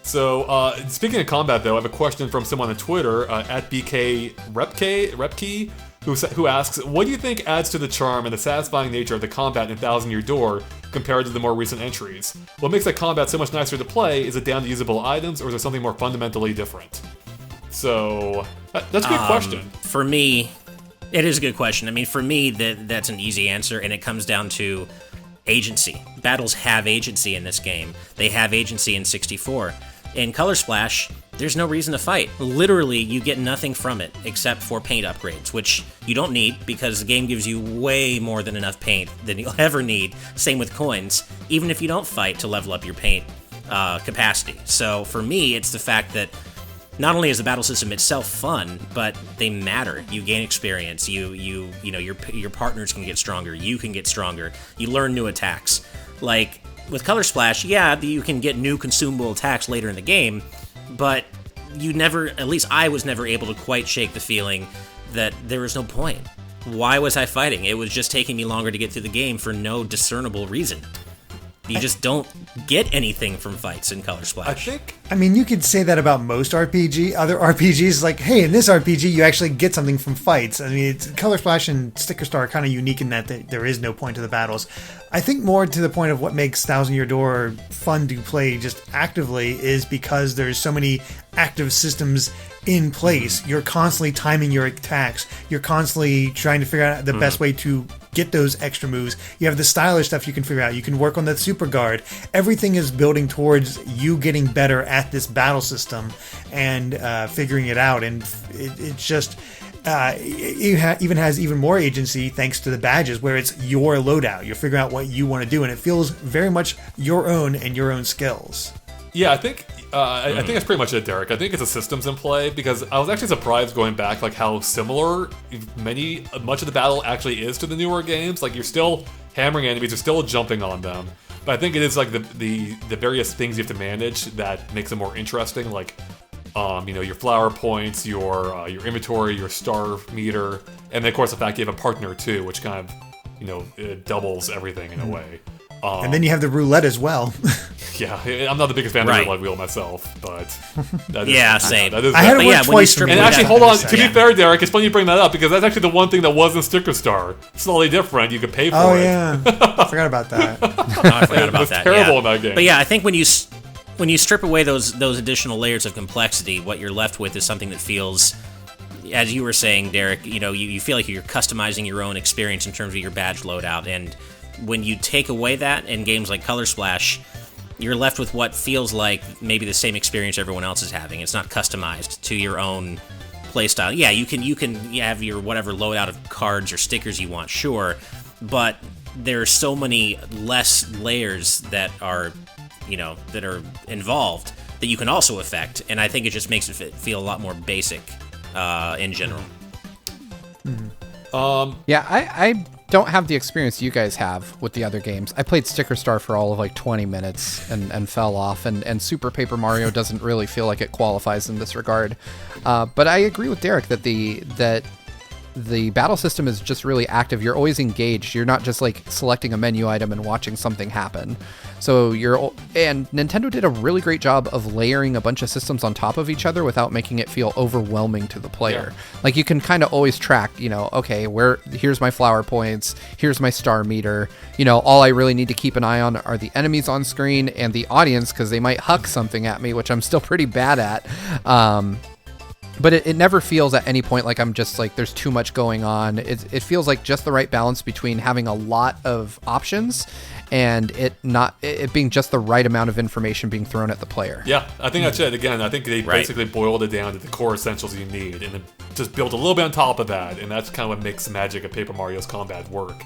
A: So, speaking of combat, though, I have a question from someone on Twitter, at BK Repke, who asks, what do you think adds to the charm and the satisfying nature of the combat in Thousand Year Door compared to the more recent entries? What makes that combat so much nicer to play? Is it down to usable items, or is there something more fundamentally different? So, that's a good question.
D: For me, it is a good question. I mean, for me, that's an easy answer, and it comes down to agency. Battles have agency in this game. They have agency in 64. In Color Splash, there's no reason to fight. Literally, you get nothing from it except for paint upgrades, which you don't need because the game gives you way more than enough paint than you'll ever need. Same with coins, even if you don't fight to level up your paint capacity. So for me, it's the fact that not only is the battle system itself fun, but they matter. You gain experience. You know your partners can get stronger. You can get stronger. You learn new attacks. Like with Color Splash, yeah, you can get new consumable attacks later in the game, but you never, at least I was never able to quite shake the feeling that there was no point. Why was I fighting? It was just taking me longer to get through the game for no discernible reason. You just don't get anything from fights in Color Splash.
C: I mean, you could say that about most other RPGs. Like, hey, in this RPG, you actually get something from fights. I mean, Color Splash and Sticker Star are kind of unique in that there is no point to the battles. I think more to the point of what makes Thousand Year Door fun to play just actively is because there's so many active systems in place. You're constantly timing your attacks. You're constantly trying to figure out the best way to get those extra moves. You have the stylish stuff you can figure out. You can work on the super guard. Everything is building towards you getting better at this battle system and figuring it out. And it's just... it even has even more agency thanks to the badges, where it's your loadout. You're figuring out what you want to do, and it feels very much your own and your own skills.
A: Yeah, I think that's pretty much it, Derek. I think it's a systems in play, because I was actually surprised going back, like how similar much of the battle actually is to the newer games. Like, you're still hammering enemies, you're still jumping on them, but I think it is like the various things you have to manage that makes it more interesting. Like, your flower points, your inventory, your star meter, and then of course the fact you have a partner too, which kind of it doubles everything in a way.
C: And then you have the roulette as well.
A: Yeah, I'm not the biggest fan of the roulette wheel myself, but that is,
D: yeah, same.
C: I had it work twice for me.
A: And actually, hold on. To be fair, Derek, it's funny you bring that up, because that's actually the one thing that was in Sticker Star. Slightly different. You could pay for it.
C: Oh yeah, I forgot about that.
D: I forgot about that.
A: Terrible in that game.
D: But yeah, I think when you strip away those additional layers of complexity, what you're left with is something that feels, as you were saying, Derek, you feel like you're customizing your own experience in terms of your badge loadout. And when you take away that in games like Color Splash, you're left with what feels like maybe the same experience everyone else is having. It's not customized to your own playstyle. Yeah, you can have your whatever loadout of cards or stickers you want, sure, but there are so many less layers that are involved that you can also affect, and I think it just makes it feel a lot more basic in general.
B: Yeah, I don't have the experience you guys have with the other games. I played Sticker Star for all of like 20 minutes and fell off, and Super Paper Mario doesn't really feel like it qualifies in this regard. But I agree with Derek that the battle system is just really active. You're always engaged. You're not just like selecting a menu item and watching something happen. So and Nintendo did a really great job of layering a bunch of systems on top of each other without making it feel overwhelming to the player. Yeah. Like, you can kind of always track, okay, here's my flower points, here's my star meter. All I really need to keep an eye on are the enemies on screen and the audience, because they might huck something at me, which I'm still pretty bad at. But it never feels at any point like I'm just like there's too much going on. It feels like just the right balance between having a lot of options and it being just the right amount of information being thrown at the player.
A: Yeah, I think that's it. Again, I think they basically boiled it down to the core essentials you need, and then just built a little bit on top of that, and that's kind of what makes the magic of Paper Mario's combat work.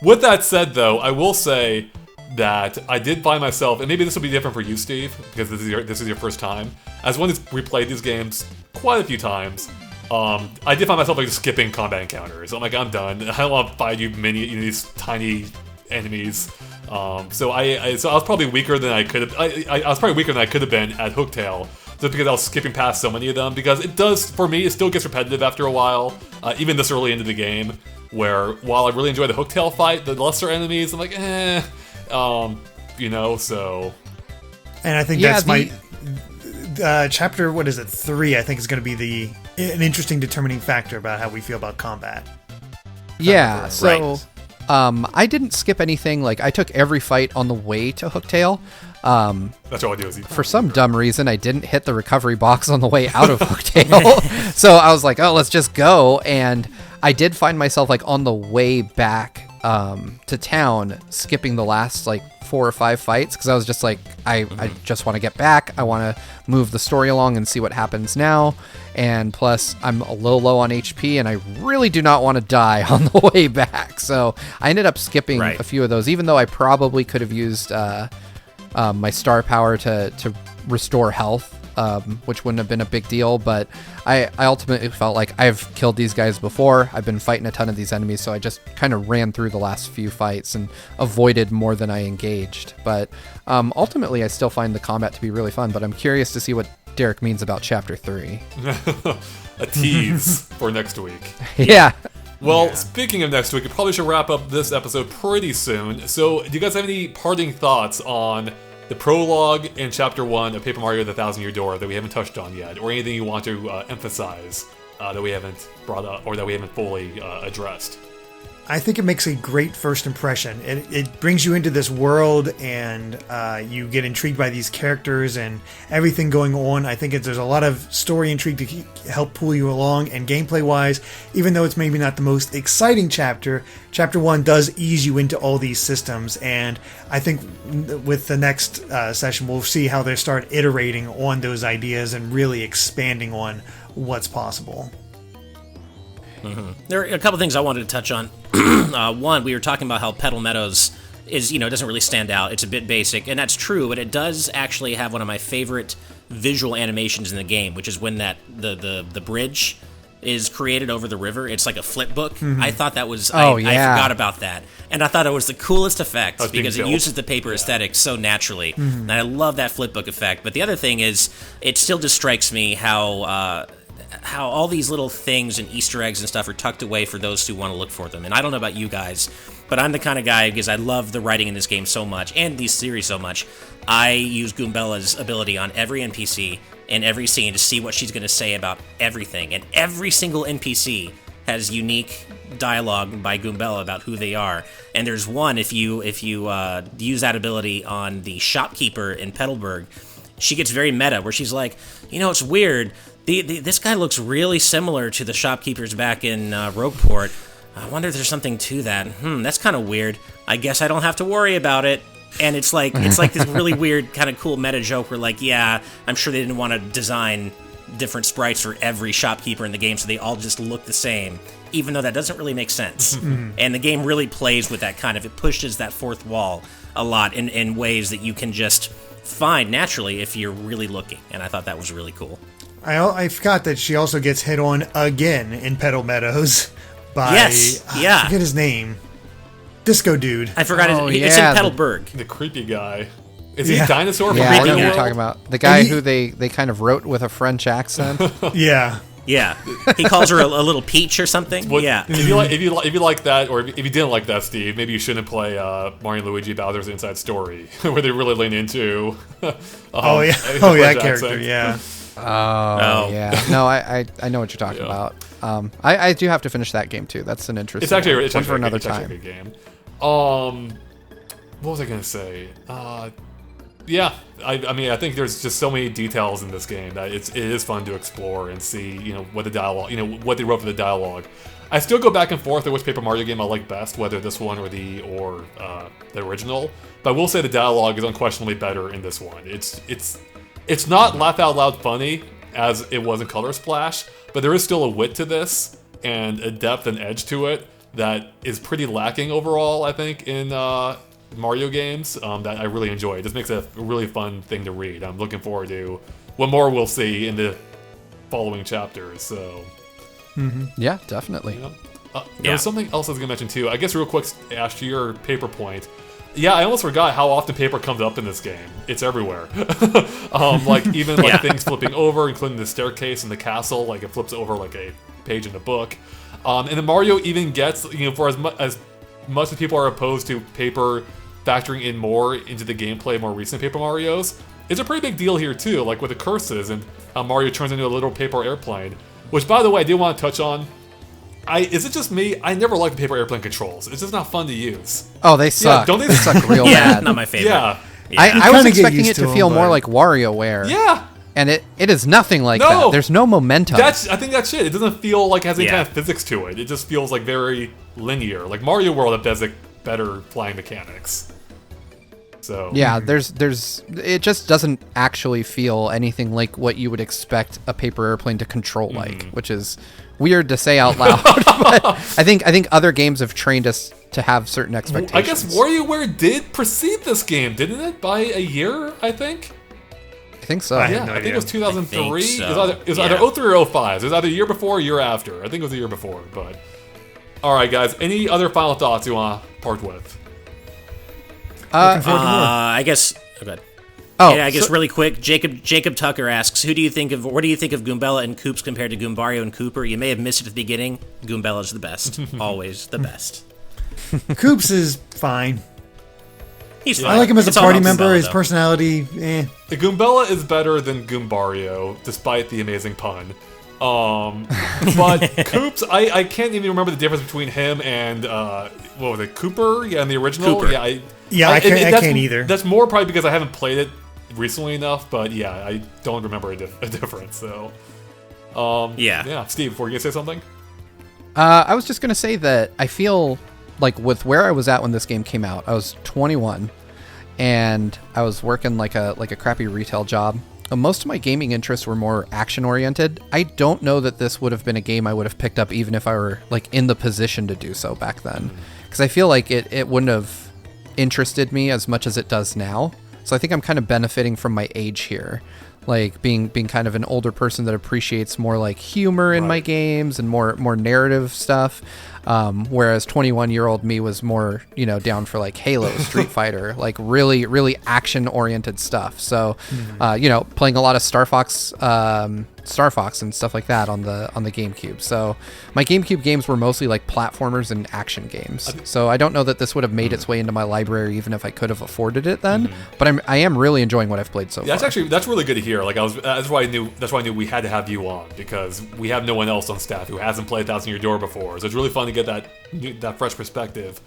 A: With that said, though, I will say that I did find myself, and maybe this will be different for you, Steve, because this is your first time. As one who's replayed these games quite a few times, I did find myself like skipping combat encounters. I'm like, I'm done. I don't want to fight these tiny enemies. So I was probably weaker than I could have. I was probably weaker than I could have been at Hooktail, just because I was skipping past so many of them. Because it does, for me, it still gets repetitive after a while, even this early into the game. Where while I really enjoy the Hooktail fight, the lesser enemies, I'm like, so.
C: And I think that's my chapter. What is it? 3. I think is going to be an interesting determining factor about how we feel about combat.
B: Yeah. So. I didn't skip anything. Like, I took every fight on the way to Hooktail.
A: That's all I do is eat.
B: For some dumb reason, I didn't hit the recovery box on the way out of Hooktail. So I was like, oh, let's just go. And I did find myself like on the way back to town, skipping the last like 4 or 5 fights because I was just like, I just want to get back. I want to move the story along and see what happens now. And plus, I'm a little low on HP, and I really do not want to die on the way back. So I ended up skipping a few of those, even though I probably could have used my star power to restore health, which wouldn't have been a big deal. But I ultimately felt like I've killed these guys before. I've been fighting a ton of these enemies, so I just kind of ran through the last few fights and avoided more than I engaged. But ultimately, I still find the combat to be really fun. But I'm curious to see what Derek means about Chapter 3.
A: A tease for next week.
B: Yeah.
A: Well, speaking of next week, we probably should wrap up this episode pretty soon. So, do you guys have any parting thoughts on the prologue and Chapter 1 of Paper Mario: The Thousand-Year Door that we haven't touched on yet, or anything you want to emphasize that we haven't brought up or that we haven't fully addressed?
C: I think it makes a great first impression. It brings you into this world, and you get intrigued by these characters and everything going on. I think there's a lot of story intrigue to help pull you along, and gameplay-wise, even though it's maybe not the most exciting chapter, Chapter 1 does ease you into all these systems, and I think with the next session, we'll see how they start iterating on those ideas and really expanding on what's possible.
D: There are a couple things I wanted to touch on. One, we were talking about how Petal Meadows is, doesn't really stand out. It's a bit basic, and that's true, but it does actually have one of my favorite visual animations in the game, which is when the bridge is created over the river. It's like a flip book. I thought that was... I forgot about that. And I thought it was the coolest effect because it uses the paper aesthetic so naturally. And I love that flip book effect. But the other thing is, it still just strikes me how all these little things and Easter eggs and stuff are tucked away for those who want to look for them. And I don't know about you guys, but I'm the kind of guy, because I love the writing in this game so much, and these series so much, I use Goombella's ability on every NPC in every scene to see what she's going to say about everything. And every single NPC has unique dialogue by Goombella about who they are. And there's one, if you use that ability on the shopkeeper in Petalburg, she gets very meta, where she's like, it's weird. This guy looks really similar to the shopkeepers back in Rogueport. I wonder if there's something to that. That's kind of weird. I guess I don't have to worry about it. And it's like this really weird kind of cool meta joke where, like, yeah, I'm sure they didn't want to design different sprites for every shopkeeper in the game so they all just look the same, even though that doesn't really make sense. And the game really plays with that it pushes that fourth wall a lot in ways that you can just find naturally if you're really looking. And I thought that was really cool.
C: I forgot that she also gets hit on again in Petal Meadows by... I forget his name. Disco Dude.
D: I forgot it's in Petalburg.
A: The creepy guy. Is he a dinosaur?
B: Yeah, I know what you're talking about. The guy who they kind of wrote with a French accent.
C: Yeah.
D: Yeah. He calls her a little peach or something. Yeah.
A: If you like that, or if you didn't like that, Steve, maybe you shouldn't play Mario and Luigi Bowser's Inside Story, where they really lean into
C: that character, yeah.
B: Oh, yeah. No, I know what you're talking about. I do have to finish that game too. That's an interesting.
A: It's actually one
B: for another time.
A: Actually a good game. What was I gonna say? Yeah, I mean, I think there's just so many details in this game that it is fun to explore and see, what the dialogue, what they wrote for the dialogue. I still go back and forth on which Paper Mario game I like best, whether this one or the original. But I will say the dialogue is unquestionably better in this one. It's not laugh out loud funny as it was in Color Splash, but there is still a wit to this and a depth and edge to it that is pretty lacking overall, I think, in Mario games that I really enjoy. It just makes it a really fun thing to read. I'm looking forward to what more we'll see in the following chapters. So,
B: yeah, definitely.
A: There was something else I was going to mention too. I guess real quick, Ash, to your paper point. Yeah, I almost forgot how often paper comes up in this game. It's everywhere. Things flipping over, including the staircase and the castle. Like, it flips over like a page in a book. And then Mario even gets, for as much as people are opposed to paper factoring in more into the gameplay of more recent Paper Marios, it's a pretty big deal here too, like with the curses and how Mario turns into a little paper airplane. Which, by the way, I did want to touch on. Is it just me? I never like the paper airplane controls. It's just not fun to use.
B: Oh, they suck.
A: Yeah, don't
B: they suck real bad.
D: Not my favorite.
A: Yeah.
B: I was expecting it to feel more like WarioWare.
A: Yeah.
B: And it is nothing like
A: No!
B: that. There's no momentum.
A: I think that's it. It doesn't feel like it has any
D: Yeah.
A: kind of physics to it. It just feels like very linear. Like Mario World has like better flying mechanics. So
B: Yeah, it just doesn't actually feel anything like what you would expect a paper airplane to control like, which is weird to say out loud. But I think other games have trained us to have certain expectations.
A: I guess WarioWare did precede this game, didn't it? By a year, I think.
B: I think so.
C: I have
A: Yeah,
C: no
A: I think
C: idea.
A: it was 2003.
D: I think so.
A: It was either 03 or 05. It was either a year before or a year after. I think it was a year before, but... Alright, guys. Any other final thoughts you want to part with?
C: Looking forward to more.
D: I guess. Oh, good.
B: Oh,
D: Yeah, I guess
B: so-
D: really quick. Jacob Tucker asks, "What do you think of Goombella and Koops compared to Goombario and Cooper? You may have missed it at the beginning. Goombella's the best, always the best.
C: Koops is fine.
D: He's fine.
C: I like him as a
D: It's all
C: party
D: about
C: member.
D: Goombella,
C: His
D: though.
C: personality,
A: The Goombella is better than Goombario, despite the amazing pun. But Koops, I can't even remember the difference between him and what was it, Cooper? Yeah, in the original.
D: Cooper.
A: Yeah,
C: I can't
A: that's-
C: either.
A: That's more probably because I haven't played it recently enough. But yeah, I don't remember a difference. So yeah. Steve, were you gonna say something?
B: I was just gonna say that I feel like with where I was at when this game came out, I was 21, and I was working like a crappy retail job. Most of my gaming interests were more action oriented. I don't know that this would have been a game I would have picked up even if I were like in the position to do so back then, because I feel like it wouldn't have interested me as much as it does now. So I think I'm kind of benefiting from my age here, like being kind of an older person that appreciates more like humor in my games and more narrative stuff. Whereas 21-year-old me was more, down for like Halo, Street Fighter, like really, really action-oriented stuff. So, playing a lot of Star Fox and stuff like that on the GameCube. So my GameCube games were mostly like platformers and action games. So I don't know that this would have made its way into my library even if I could have afforded it then. But I am really enjoying what I've played so far.
A: That's really good to hear. Like that's why I knew we had to have you on, because we have no one else on staff who hasn't played Thousand Year Door before. So it's really fun to get that fresh perspective.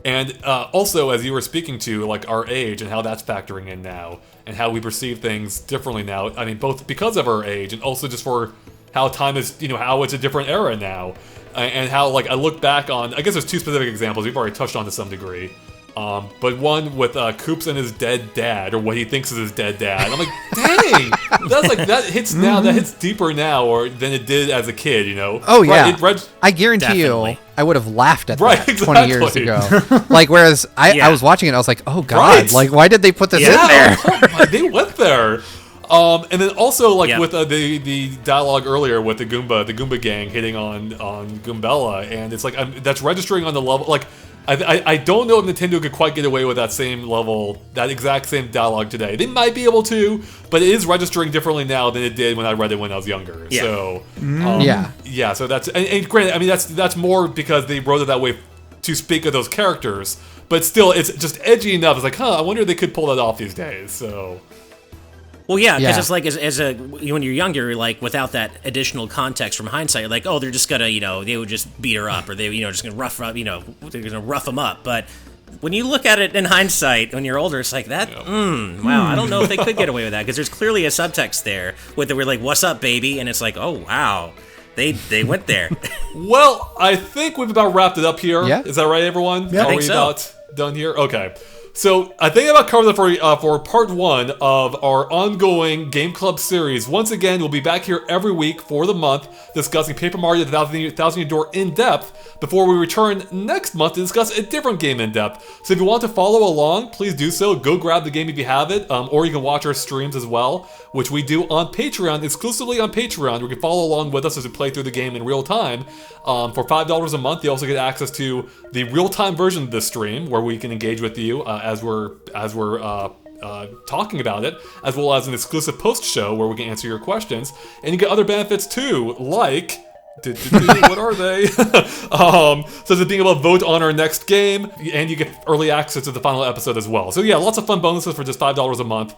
A: And also, as you were speaking to, like our age and how that's factoring in now, and how we perceive things differently now. I mean, both because of our age and also just for how time is, how it's a different era now, and how like I look back on. I guess there's two specific examples we've already touched on to some degree. But one with Koops and his dead dad, or what he thinks is his dead dad. I'm like, dang, that hits now. That hits deeper now, than it did as a kid.
B: Oh yeah,
A: right,
B: I guarantee
D: Definitely.
B: you, I would have laughed at
A: Right,
B: that 20 years
A: exactly.
B: ago. Like, whereas I was watching it, I was like, oh god,
A: Right.
B: like why did they put this in there?
A: They went there. And then also like with the dialogue earlier with the Goomba gang hitting on Goombella, and it's like that's registering on the level like. I don't know if Nintendo could quite get away with that same level, that exact same dialogue today. They might be able to, but it is registering differently now than it did when I read it when I was younger.
D: Yeah.
A: So,
B: Yeah.
A: So that's and granted, I mean that's more because they wrote it that way to speak of those characters, but still, it's just edgy enough. It's like, I wonder if they could pull that off these days. So.
D: Well, yeah, because
B: Yeah.
D: it's like when you're younger, like without that additional context from hindsight, you're like, oh, they're just gonna, they would just beat her up, or they, just gonna rough up, they're gonna rough them up. But when you look at it in hindsight, when you're older, it's like that. Wow, I don't know if they could get away with that, because there's clearly a subtext there with we're like, "What's up, baby?" And it's like, oh wow, they went there.
A: Well, I think we've about wrapped it up here.
B: Yeah.
A: Is that right, everyone?
C: Yeah.
A: Are
D: I think
A: we
D: so.
A: about done here? Okay. So I think about covering it for part one of our ongoing Game Club series. Once again, we'll be back here every week for the month discussing Paper Mario: The Thousand Year Door in depth before we return next month to discuss a different game in depth. So if you want to follow along, please do so. Go grab the game if you have it, or you can watch our streams as well, which we do on Patreon, exclusively on Patreon, where you can follow along with us as we play through the game in real time. For $5 a month, you also get access to the real-time version of this stream, where we can engage with you as we're talking about it, as well as an exclusive post show where we can answer your questions, and you get other benefits too, like. What are they? So as being able to vote on our next game, and you get early access to the final episode as well. So yeah, lots of fun bonuses for just $5 a month.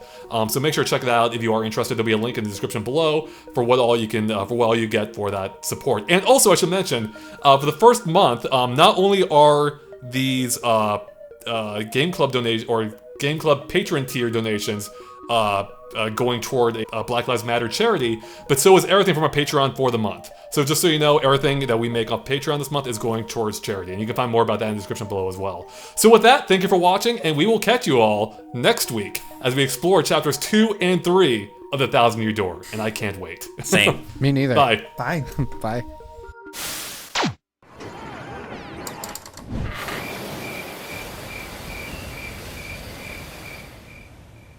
A: So make sure to check that out if you are interested. There'll be a link in the description below for what all you get for that support. And also, I should mention, for the first month, not only are these Game Club donations or Game Club patron tier donations going toward a Black Lives Matter charity, but so is everything from our Patreon for the month. So just so you know, everything that we make off Patreon this month is going towards charity, and you can find more about that in the description below as well. So with that, thank you for watching, and we will catch you all next week as we explore chapters 2 and 3 of the 1,000 Year Door, and I can't wait.
D: Same.
B: Me neither.
A: Bye.
C: Bye.
B: Bye.